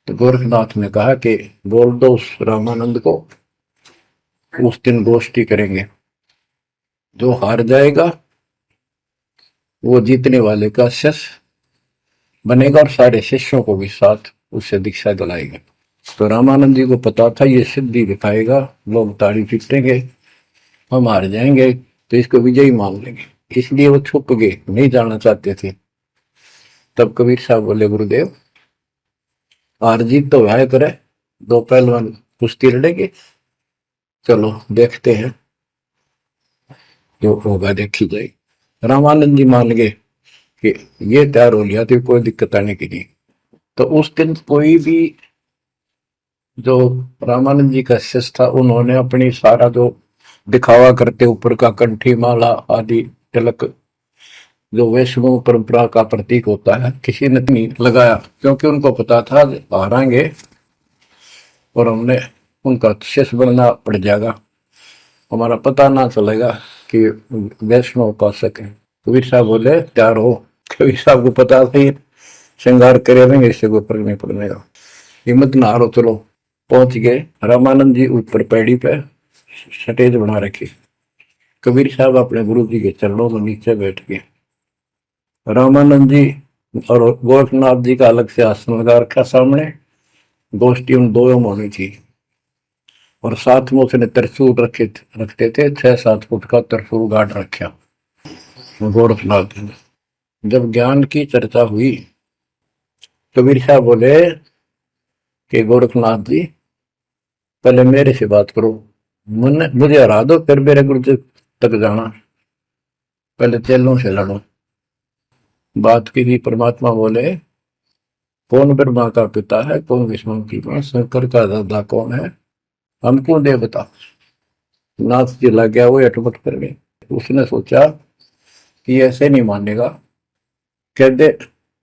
S1: तो गोरखनाथ ने कहा कि बोल दो उस रामानंद को, उस दिन गोष्ठी करेंगे, जो हार जाएगा वो जीतने वाले का शिष्य बनेगा और सारे शिष्यों को भी साथ उससे दीक्षा दिलाएगा। तो रामानंद जी को पता था ये सिद्धि दिखाएगा, लोग ताड़ी पीटेंगे, हम हार जाएंगे, तो इसको विजयी मान लेंगे, इसलिए वो छुप गए, नहीं जाना चाहते थे। तब कबीर साहब बोले गुरुदेव, हार जीत तो वह करे, दो पहलवान कुश्ती लड़ेंगे, चलो देखते हैं, जो होगा देखी जाए। रामानंद जी मान गए कि ये तैयार हो लिया तो कोई दिक्कत आने की नहीं। तो उस दिन कोई भी जो रामानंद जी का शिष्य था, उन्होंने अपनी सारा जो दिखावा करते ऊपर का कंठी माला आदि तिलक जो वैष्णव परंपरा का प्रतीक होता है, किसी ने नहीं लगाया, क्योंकि उनको पता था हारेंगे और हमने उनका शिष्य बनना पड़ जाएगा, हमारा पता ना चलेगा कि वैष्णव उपासक है। कबीर साहब बोले तैयार हो। कबीर साहब को पता था श्रृंगार करे रहेंगे, इससे कोई फर्क नहीं पड़ने का, हिम्मत ना हारो, चलो। पहुंच गए, रामानंद जी ऊपर पैड़ी पे स्टेज बना रखी, कबीर साहब अपने गुरु जी के चरणों में नीचे बैठ गए, रामानंद जी और गोरखनाथ जी का अलग से आसन लगा रखा सामने, गोष्ठी उन दो में होनी थी, और साथ में उसने त्रिशूल रखते थे, 6-7 फुट का त्रिशूल गाड़ रखा गोरखनाथ जी। जब ज्ञान की चर्चा हुई, कबीर साहब बोले कि गोरखनाथ जी पहले मेरे से बात करो, मुझे हरा दो, फिर मेरे गुरु जी तक जाना, पहले चेलों से लड़ो। बात की थी, परमात्मा बोले कौन ब्रह्मा का पिता है, कौन विष्णु की मां, शंकर का दादा कौन है, हमको दे बता। नाथ जी लग गया, वो अटपट कर गए। उसने सोचा कि ऐसे नहीं मानेगा, कहते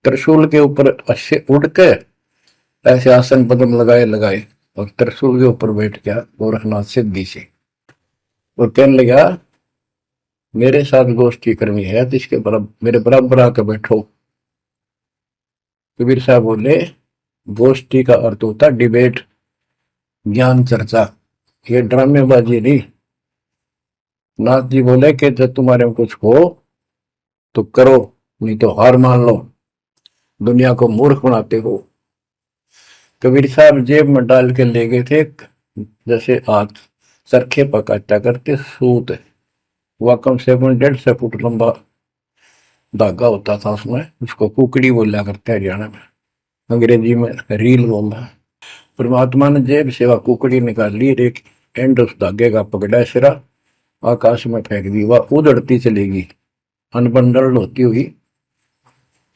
S1: त्रिशूल के ऊपर अच्छे उड़ के ऐसे आसन पदम लगाए लगाए और त्रिशूल के ऊपर बैठ गया गोरखनाथ सिद्धि से, और कहने लगा मेरे साथ गोष्ठी करनी है तो इसके बराबर मेरे बराबर आकर बैठो। कबीर साहब बोले गोष्ठी का अर्थ होता डिबेट, ज्ञान चर्चा, ये ड्रामेबाजी नहीं। नाथ जी बोले कि जब तुम्हारे में कुछ हो तो करो, नहीं तो हार मान लो, दुनिया को मूर्ख बनाते हो। कबीर साहब जेब में डाल के ले गए थे, जैसे हाथ चरखे पकाता करते सूत, वह कम से कम 150 फुट लंबा धागा होता था, उसमें उसको कुकड़ी बोला करते हरियाणा में, अंग्रेजी में रील बोलना। परमात्मा ने जेब से वह कुकड़ी निकाल ली, एक एंड उस धागे का पकड़ा, सिरा आकाश में फेंक दी, वह उड़ती चलेगी अनबंडल होती हुई,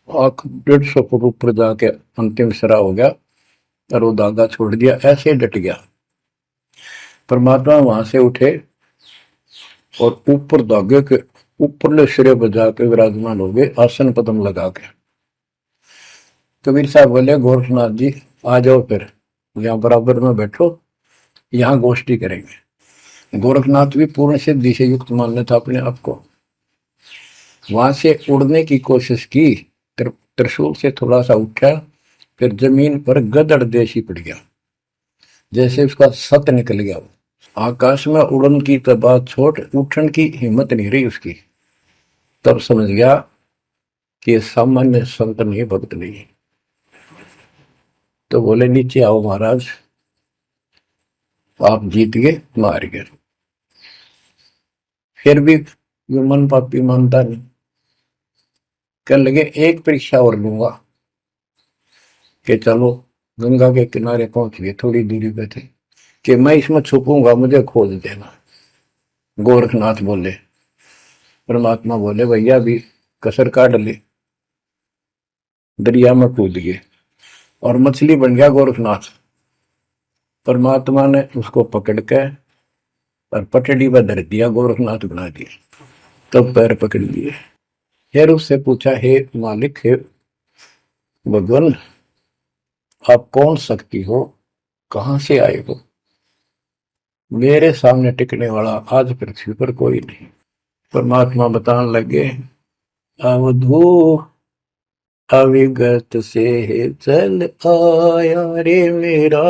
S1: 150 फुट ऊपर जाके अंतिम सिरा हो गया, और वो धागा छोड़ दिया, ऐसे डट गया। परमात्मा वहां से उठे और ऊपर धागे के ऊपरले सिरे पर जाके विराजमान हो गए, आसन पदम लगा के। कबीर साहब बोले गोरखनाथ जी आ जाओ, फिर यहाँ बराबर में बैठो, यहाँ गोष्ठी करेंगे। गोरखनाथ भी पूर्ण सिद्धि से युक्त मान लेता अपने आप को, वहां से उड़ने की कोशिश की, त्रिशूल से थोड़ा सा उठा, फिर जमीन पर गदड़ देशी पड़ गया, जैसे उसका सत निकल गया। आकाश में उड़न की तो बात छोड़, उठन की हिम्मत नहीं रही उसकी। तब समझ गया कि ये सामान्य संत नहीं, भक्त नहीं। तो बोले नीचे आओ महाराज, आप जीत गए, मार गए। फिर भी ये मन पापी मानता नहीं, कहने लगे एक परीक्षा और लूंगा, कि चलो गंगा के किनारे पहुंच गए, थोड़ी दूरी पे थे, कि मैं इसमें छुपूंगा, मुझे खोज देना। गोरखनाथ बोले, परमात्मा बोले भैया भी कसर काट ले, दरिया में कूद गए और मछली बन गया गोरखनाथ। परमात्मा ने उसको पकड़ के और पटड़ी पर धर दिया, गोरखनाथ बना दिया। तब पैर पकड़ लिए। फिर उससे पूछा, हे मालिक, हे भगवान, आप कौन शक्ति हो, कहां से आए हो? मेरे सामने टिकने वाला आज पृथ्वी पर कोई नहीं। परमात्मा बताने लगे, अवधू अविगत से चल आया रे मेरा,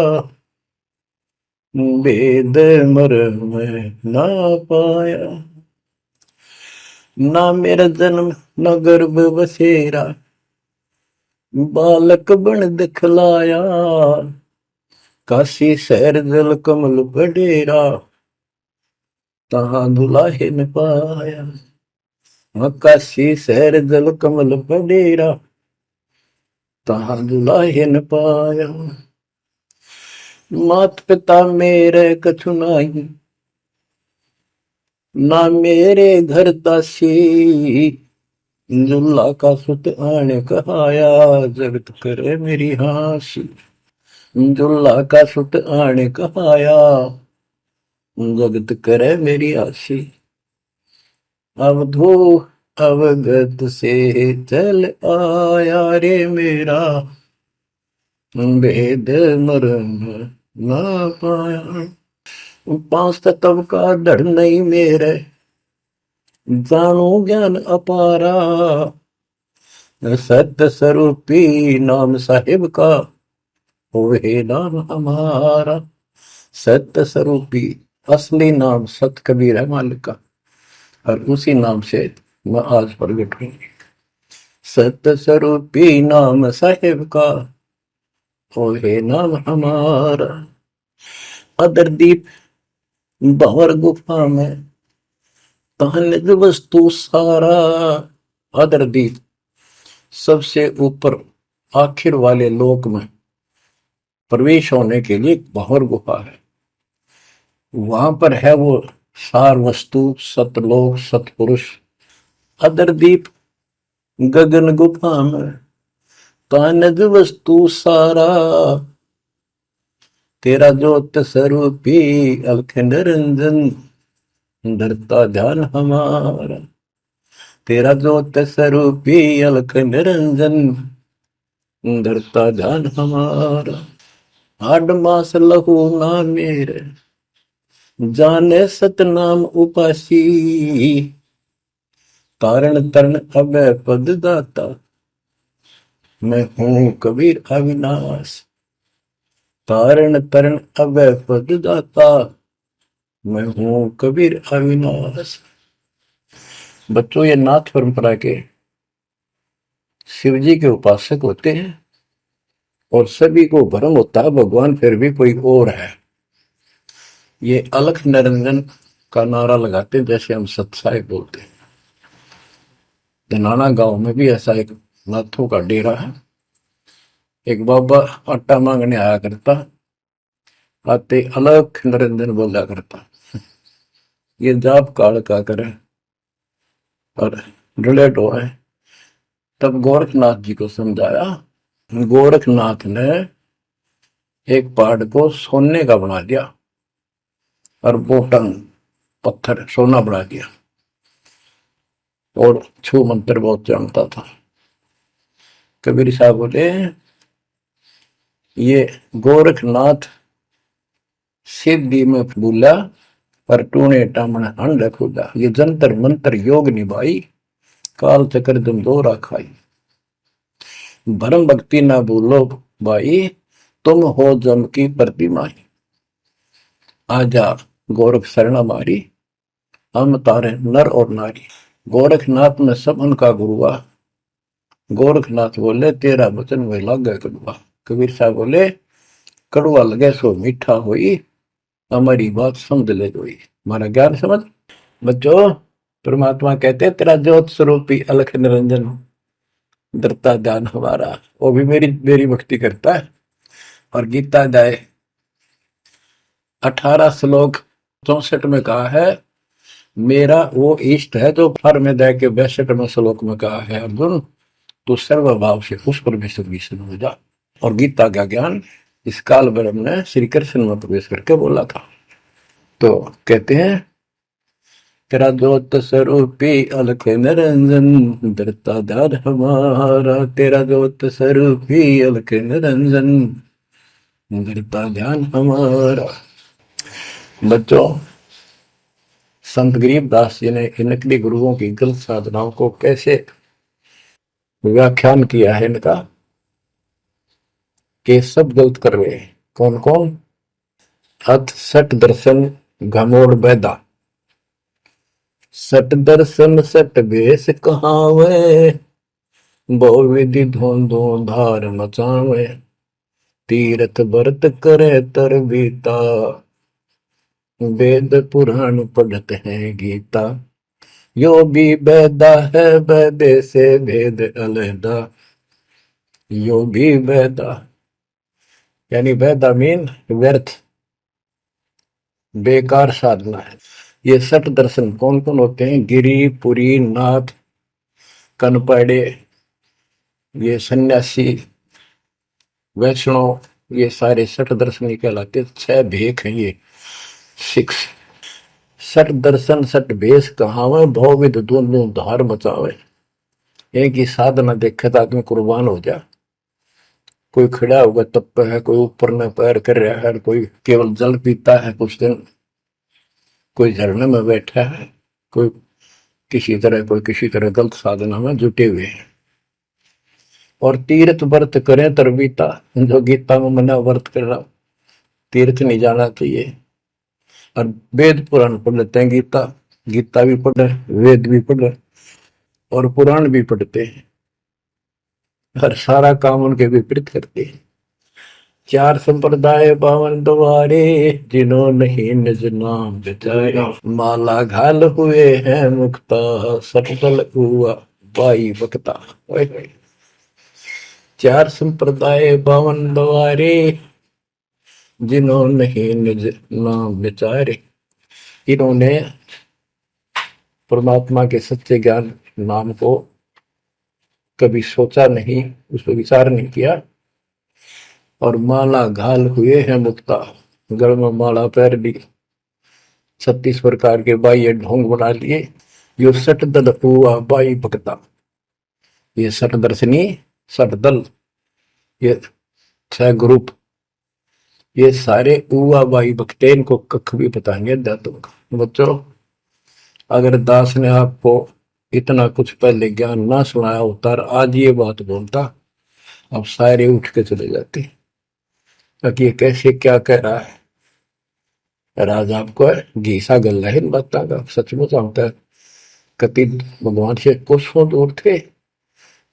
S1: वेद मर्म ना पाया। ना मेरा जन्म न गर्भ बसेरा, बालक बन दिखलाया। काशी शहर जल कमल बडेरा, तहां दुलाहे न पाया। काशी शहर जल कमल बडेरा, तहां दुलाहे न पाया। मात पिता मेरे कछु नाही, ना मेरे घर दासी। दुल्ला का सुत आने कहाया, जगत करे मेरी हासी। दुल्ला का सुत आने कहाया, जगत करे मेरी हासी। अवधू अवगत से चल आया रे मेरा, वेद मर्म ना पाया। पांच तत्व का धड़ नहीं मेरे, जानू ज्ञान अपारा। सत्य स्वरूपी नाम साहिब का, वही नाम हमारा। सत्य स्वरूपी असली नाम सत कबीर है मालिक का, और उसी नाम से मैं आज प्रगट हूं। सत्य स्वरूपी नाम साहिब का, वही नाम हमारा। अदरदीप भंवर गुफा में तहनिज वस्तु सारा। अदरदीप सबसे ऊपर आखिर वाले लोक में प्रवेश होने के लिए भंवर गुफा है। वहां पर है वो सार वस्तु, सतलोक, सतपुरुष। अदरदीप गगन गुफा में तहनिज वस्तु सारा। तेरा ज्योत स्वरूपी अलख निरंजन, धरता ध्यान हमारा। तेरा ज्योत स्वरूपी अलख निरंजन, धरता ध्यान हमारा। हाड मास लहू ना मेरे, जाने सतनाम उपासी। तारण तरण अभय पद दाता, मैं हूं कबीर अविनाश। तारण तरण अभय पद दाता, मैं हूं कबीर अविनाश। बच्चों, ये नाथ परंपरा के शिव जी के उपासक होते हैं और सभी को भ्रम होता है भगवान फिर भी कोई और है। ये अलख निरंजन का नारा लगाते हैं, जैसे हम सत्साई बोलते हैं। धनाना गांव में भी ऐसा एक नाथों का डेरा है। एक बाबा आटा मांगने आया करता, आते अलख निरंजन बोला करता। ये जाप काल का करे और रिलेट हो है। तब गोरखनाथ जी को समझाया। गोरखनाथ ने एक पहाड़ को सोने का बना दिया और बोटन पत्थर सोना बना दिया, और छू मंत्र बहुत जानता था। कबीर साहब बोले, ये गोरखनाथ सिद्धि में भूला, पर टूने टामण हंड खुदा। ये जंतर मंत्र योग निभाई, काल चक्र तुम दो राखाई। भरम भक्ति ना भूलो भाई, तुम हो जम की प्रतिमा। आजा गोरख शरण हमारी, हम तारे नर और नारी। गोरखनाथ में सब उनका गुरुआ। गोरखनाथ बोले, तेरा वचन में लागे कड़ुआ। कबीर साहब बोले, कड़ुआ लगे सो मीठा होई, हमारी बात समझ ले जोई। हमारा ज्ञान समझ। बच्चों, परमात्मा कहते हैं, तेरा ज्योत स्वरूपी अलख निरंजन, धरता ध्यान हमारा। वो भी मेरी भक्ति करता है। और गीता अध्याय 18 श्लोक 64 में कहा है, मेरा वो इष्ट है जो फर में दे के 62वें श्लोक में कहा है, अर्जुन तो सर्वभाव से उस परमेश्वर की शरण हो जा। और गीता का ज्ञान इस काल ब्रह्म ने श्री कृष्ण में प्रवेश करके बोला था। तो कहते हैं तेरा ज्योत स्वरूपी अलख निरंजन धरता धार हमारा, तेरा ज्योत स्वरूपी अलख निरंजन धरता ध्यान हमारा। बच्चों, संत गरीबदास जी ने इन नकली गुरुओं की गलत साधनाओं को कैसे व्याख्यान किया है इनका, कि सब गलत कर रहे हैं। कौन कौन? अथ सट दर्शन घमोड़ बैदा, सट दर्शन सट बेस कहावे, बहु विधि धोंधो धार मचावे, तीर्थ व्रत करे तर बीता, वेद पुराण पढ़ते हैं गीता, यो भी बैदा है बैदे से भेद अलहदा, यो भी बैदा यानी बैदा मीन व्यर्थ बेकार साधना है। ये सठ दर्शन कौन कौन होते हैं? गिरी, पुरी, नाथ, कनपड़े, ये सन्यासी, वैष्णव, ये सारे सठ दर्शन कहलाते। 6 भेख हैं ये 6। सठ दर्शन सठ भेष कहावे, भौविध दोनों धार बचावे। एक ही साधना देखे तो आदमी कुर्बान हो जा। कोई खड़ा होगा तप है, कोई ऊपर में पैर कर रहा है, कोई केवल जल पीता है कुछ दिन, कोई झरने में बैठा है, कोई किसी तरह गलत साधना में जुटे हुए हैं। और तीर्थ व्रत करें तरबीता, जो गीता में मना व्रत कर रहा, तीर्थ नहीं जाना चाहिए। और वेद पुराण पढ़ लेते हैं, गीता भी पढ़ रहे, वेद भी पढ़ रहे और पुराण भी पढ़ते हैं, हर सारा काम उनके विपरीत करते हैं। 4 संप्रदाय 52 द्वारे, जिन्हों नहीं निज नाम बिचारे, माला घाल हुए हैं मुक्ता, सटल हुआ बाई बकता। 4 संप्रदाय 52 द्वारे, जिन्हों नहीं निज नाम बिचारे। इन्होंने परमात्मा के सच्चे ज्ञान नाम को कभी सोचा नहीं, उस पर विचार नहीं किया। और माला घाल हुए हैं मुक्ता, गल में माला पैर ली, 36 प्रकार के बाह्य ढोंग बना लिए। यो सट दल हुआ बाई भक्ता, ये सट दर्शनी, सट दल, ये 6 ग्रुप, ये सारे उवा बाई भक्ते, इनको कख भी बताएंगे दातों का। बच्चों, अगर दास ने आपको इतना कुछ पहले ज्ञान ना सुनाया होता और आज ये बात बोलता, अब सारे उठ के चले जाते कि ये कैसे क्या कह रहा है। राज आपको घीसा गल है इन बातों का, सचमुच आता है। कति भगवान से कोसों दूर थे,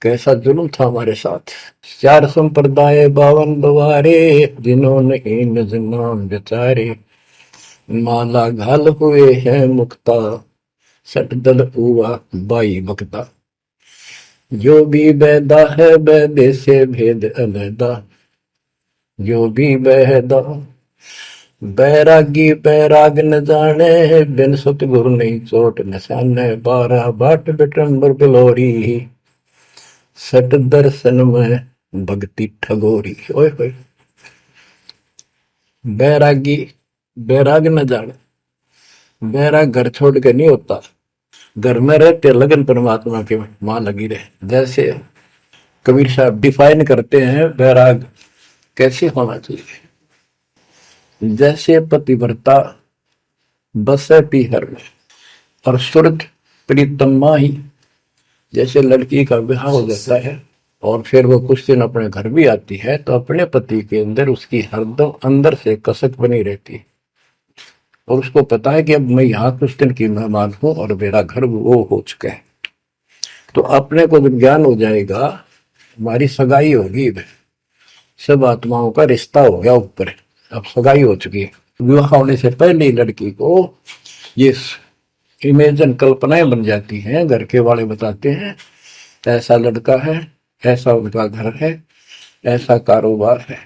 S1: कैसा जुल्म था हमारे साथ। 4 संप्रदाय 52 द्वारे, जिन्होंने निज नाम बेचारे, माला घाल हुए हैं मुक्ता, सट दल हुआ बाई बकता, जो भी बैदा है बैदे से भेद अलहदा, जो भी बैदा। बैरागी बैराग न जाने, बिन सतगुरु नहीं चोट निशाने, 12 बाट बिटंबर बिलोरी, सट दर्शन में भक्ति ठगोरी। ओए होए, बैरागी बैराग न जाने, बैराग घर छोड़ के नहीं होता, घर में रहते लगन परमात्मा के मां लगी रहे। जैसे कबीर साहब डिफाइन करते हैं बैराग कैसे होना चाहिए। जैसे पतिव्रता बसे पीहर में और सुरत प्रीतम माही, जैसे लड़की का विवाह हो जाता है और फिर वो कुछ दिन अपने घर भी आती है, तो अपने पति के अंदर उसकी हरदम अंदर से कसक बनी रहती है और उसको पता है कि अब मैं यहाँ कुछ दिन की मेहमान हूं और मेरा घर वो हो चुका है। तो अपने को जब ज्ञान हो जाएगा, हमारी सगाई होगी, सब आत्माओं का रिश्ता हो गया ऊपर, अब सगाई हो चुकी है। विवाह होने से पहले ही लड़की को ये इमेजन कल्पनाएं बन जाती हैं। घर के वाले बताते हैं ऐसा लड़का है, ऐसा उनका घर है, ऐसा कारोबार है,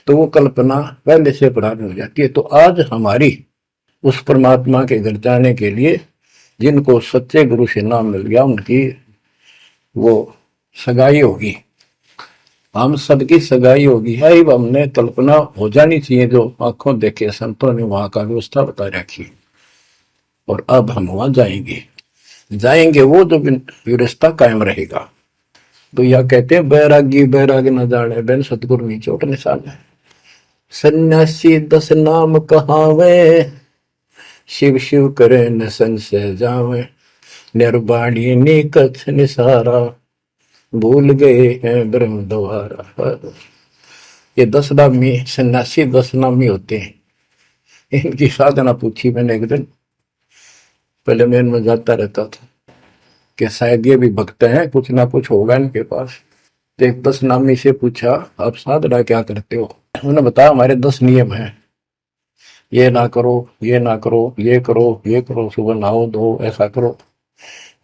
S1: तो वो कल्पना पहले से पुरानी हो जाती है। तो आज हमारी उस परमात्मा के घर जाने के लिए जिनको सच्चे गुरु से नाम मिल गया, उनकी वो सगाई होगी, हम सबकी सगाई होगी है। हमने कल्पना हो जानी चाहिए, जो आंखों देखे संतों ने वहां का व्यवस्था बता रखी। और अब हम वहां जाएंगे, जाएंगे वो जो रिश्ता कायम रहेगा। तो यह कहते हैं बैरागी बैराग न जाने बिन सतगुरु नी चोट निशान है। सन्यासी 10 नाम कहावे, शिव शिव करे न संशय जावे, निर्वाणी नी कछ निसारा, भूल गए हैं ब्रह्म द्वारा। ये 10 नामी सन्यासी 10 नामी होते हैं। इनकी साधना पूछी मैंने एक दिन, पहले मैं इनमें जाता रहता था कि शायद ये भी भक्त हैं, कुछ ना कुछ होगा इनके पास। तो एक 10 नामी से पूछा, आप साधना क्या करते हो? उन्होंने बताया हमारे 10 नियम हैं, ये ना करो, ये ना करो, ये करो, ये करो, सुबह नहाओ धो, ऐसा करो।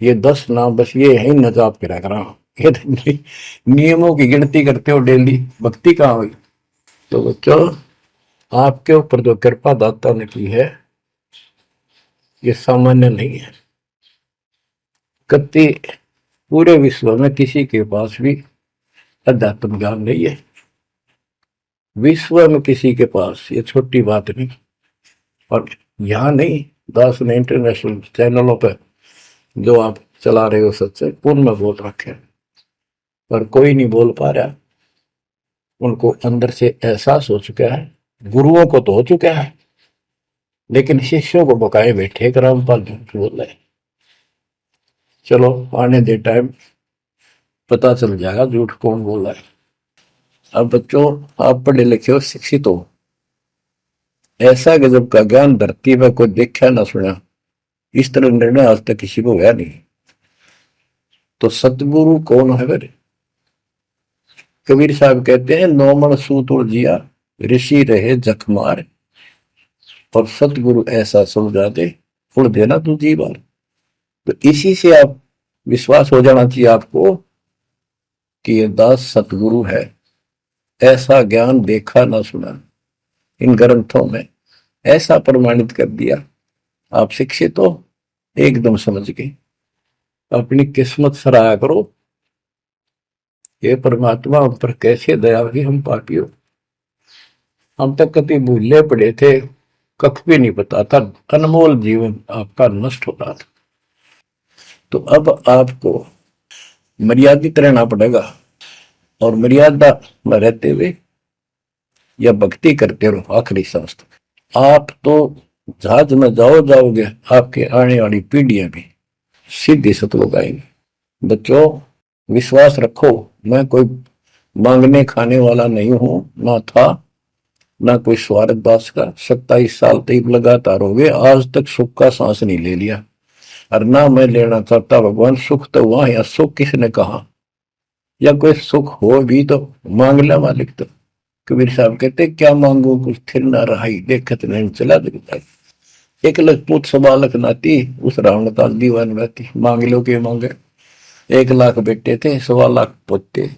S1: ये 10 नाम बस ये है न जाप करा करा। ये नियमों की गिनती करते हो डेली, भक्ति कहाँ हुई? तो बच्चों, आपके ऊपर जो कृपा दाता ने की है ये सामान्य नहीं है। कति पूरे विश्व में किसी के पास भी अध्यात्म ज्ञान नहीं है। विश्व में किसी के पास, ये छोटी बात नहीं। और यहाँ नहीं, दास ने इंटरनेशनल चैनलों पर जो आप चला रहे हो सत्संग, उनमें बोल रखे, पर कोई नहीं बोल पा रहा। उनको अंदर से एहसास हो चुका है, गुरुओं को तो हो चुका है, लेकिन शिष्यों को बकाए बैठे कि रामपाल झूठ बोल रहे। चलो आने दे टाइम, पता चल जाएगा झूठ कौन बोल रहा है। अब बच्चों, आप पढ़े लिखे हो, शिक्षित हो, ऐसा गजब का ज्ञान धरती में कोई देखा ना सुना, इस तरह निर्णय आज तक किसी को हुआ नहीं। तो सतगुरु कौन है? फिर कबीर साहब कहते हैं, नौमण सूत जिया ऋषि रहे जखमार, और सतगुरु ऐसा समझा दे उड़ देना तू जी बार। तो इसी से आप विश्वास हो जाना चाहिए आपको कि ये दास सतगुरु है। ऐसा ज्ञान देखा ना सुना, इन ग्रंथों में ऐसा प्रमाणित कर दिया। आप शिक्षित हो, एकदम समझ गए। अपनी किस्मत सराहा करो, ये परमात्मा हम पर कैसे दया हुई। हम पापी हो, हम तक कभी भूले पड़े थे, कख भी नहीं पता था, अनमोल जीवन आपका नष्ट हो रहा था। तो अब आपको मर्यादित रहना पड़ेगा, और मर्यादा में रहते हुए या भक्ति करते रहो आखिरी सांस तक। आप तो जहाज में जाओगे, आपके आने वाली पीढ़ियां भी सीधी सतलोक आएंगे। बच्चों, विश्वास रखो, मैं कोई मांगने खाने वाला नहीं हूं, ना था, ना कोई स्वार्थ दास का। 27 साल तक लगातार हो गए, आज तक सुख का सांस नहीं ले लिया, और ना मैं लेना चाहता। भगवान सुख तो वहां है, सुख किसने कहा? या कोई सुख हो भी तो मांग ले मालिक। तो कबीर साहब कहते, क्या मांगो कुछ थिर ना रहाई, देखत नहीं चला दिखता। 1 लाख पूत 1.25 लाख नाती, उस रावण काल दीवान रहती। मांग लो के मांगे, 1 लाख बेटे थे, 1.25 लाख पोते,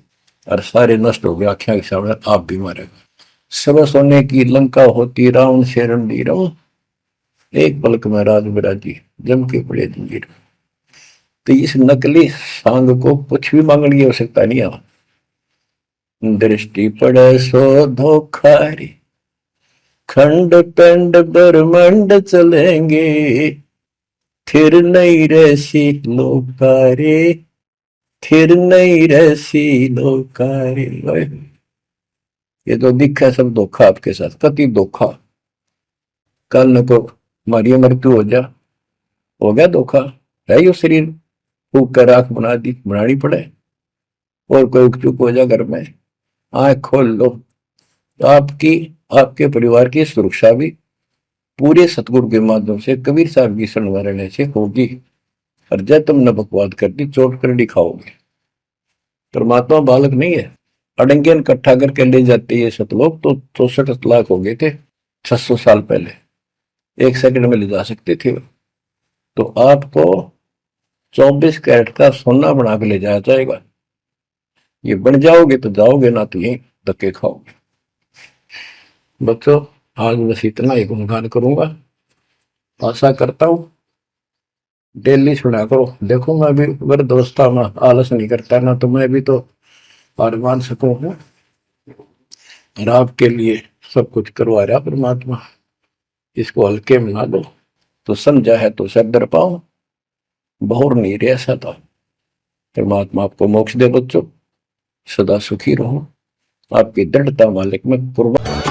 S1: और सारे नष्ट हो गए आख्या के सामने। आप भी मारेगा। सब सोने की लंका होती, रावण से रणधीर, एक पलक में राज बिराजी, जम के पड़े जंजीर। तो इस नकली सांग को कुछ भी मांगने की आवश्यकता नहीं है। दृष्टि पड़े सो धोखारी, खंड पिंड ब्रह्मंड चलेंगे, फिर नहीं रहसी लोकारे, फिर नहीं रहसी लोकारे। ये तो दिखा सब धोखा आपके साथ, कति धोखा। कल न को मारी मृत्यु हो गया धोखा, है यो शरीर फूक कर राख बना दी, बनानी पड़े। और कोई चुप हो जा घर में, आंख खोल लो। आपकी, आपके परिवार की सुरक्षा भी पूरे सतगुरु के माध्यम से, कबीर साहब की शरण में रहने से होगी। और जब तुमने बकवाद कर दी, चोट कर दिखाओगे। परमात्मा बालक नहीं है, अड़ंगियन इकट्ठा करके ले जाते ये सतलोक। तो 64 लाख हो गए थे 600 साल पहले, 1 सेकंड में ले जा सकते थे। तो आपको 24 कैरेट का सोना बना के ले जाया जाएगा। ये बन जाओगे तो जाओगे, ना तो यही धक्के खाओगे। बच्चों, आज बस इतना ही गुणगान करूंगा। आशा करता हूं डेली सुना करो। देखो मैं भी वृद्धावस्था में आलस नहीं करता ना, तो मैं भी तो हार मान सकूं। और आपके लिए सब कुछ करवा रहा परमात्मा, इसको हल्के में ना लो। तो समझा है तो सदर पाओ, बहुर नहीं रह सकता। परमात्मा आपको मोक्ष दे बच्चों, सदा सुखी रहो। आपकी दृढ़ता मालिक में कुर्बान।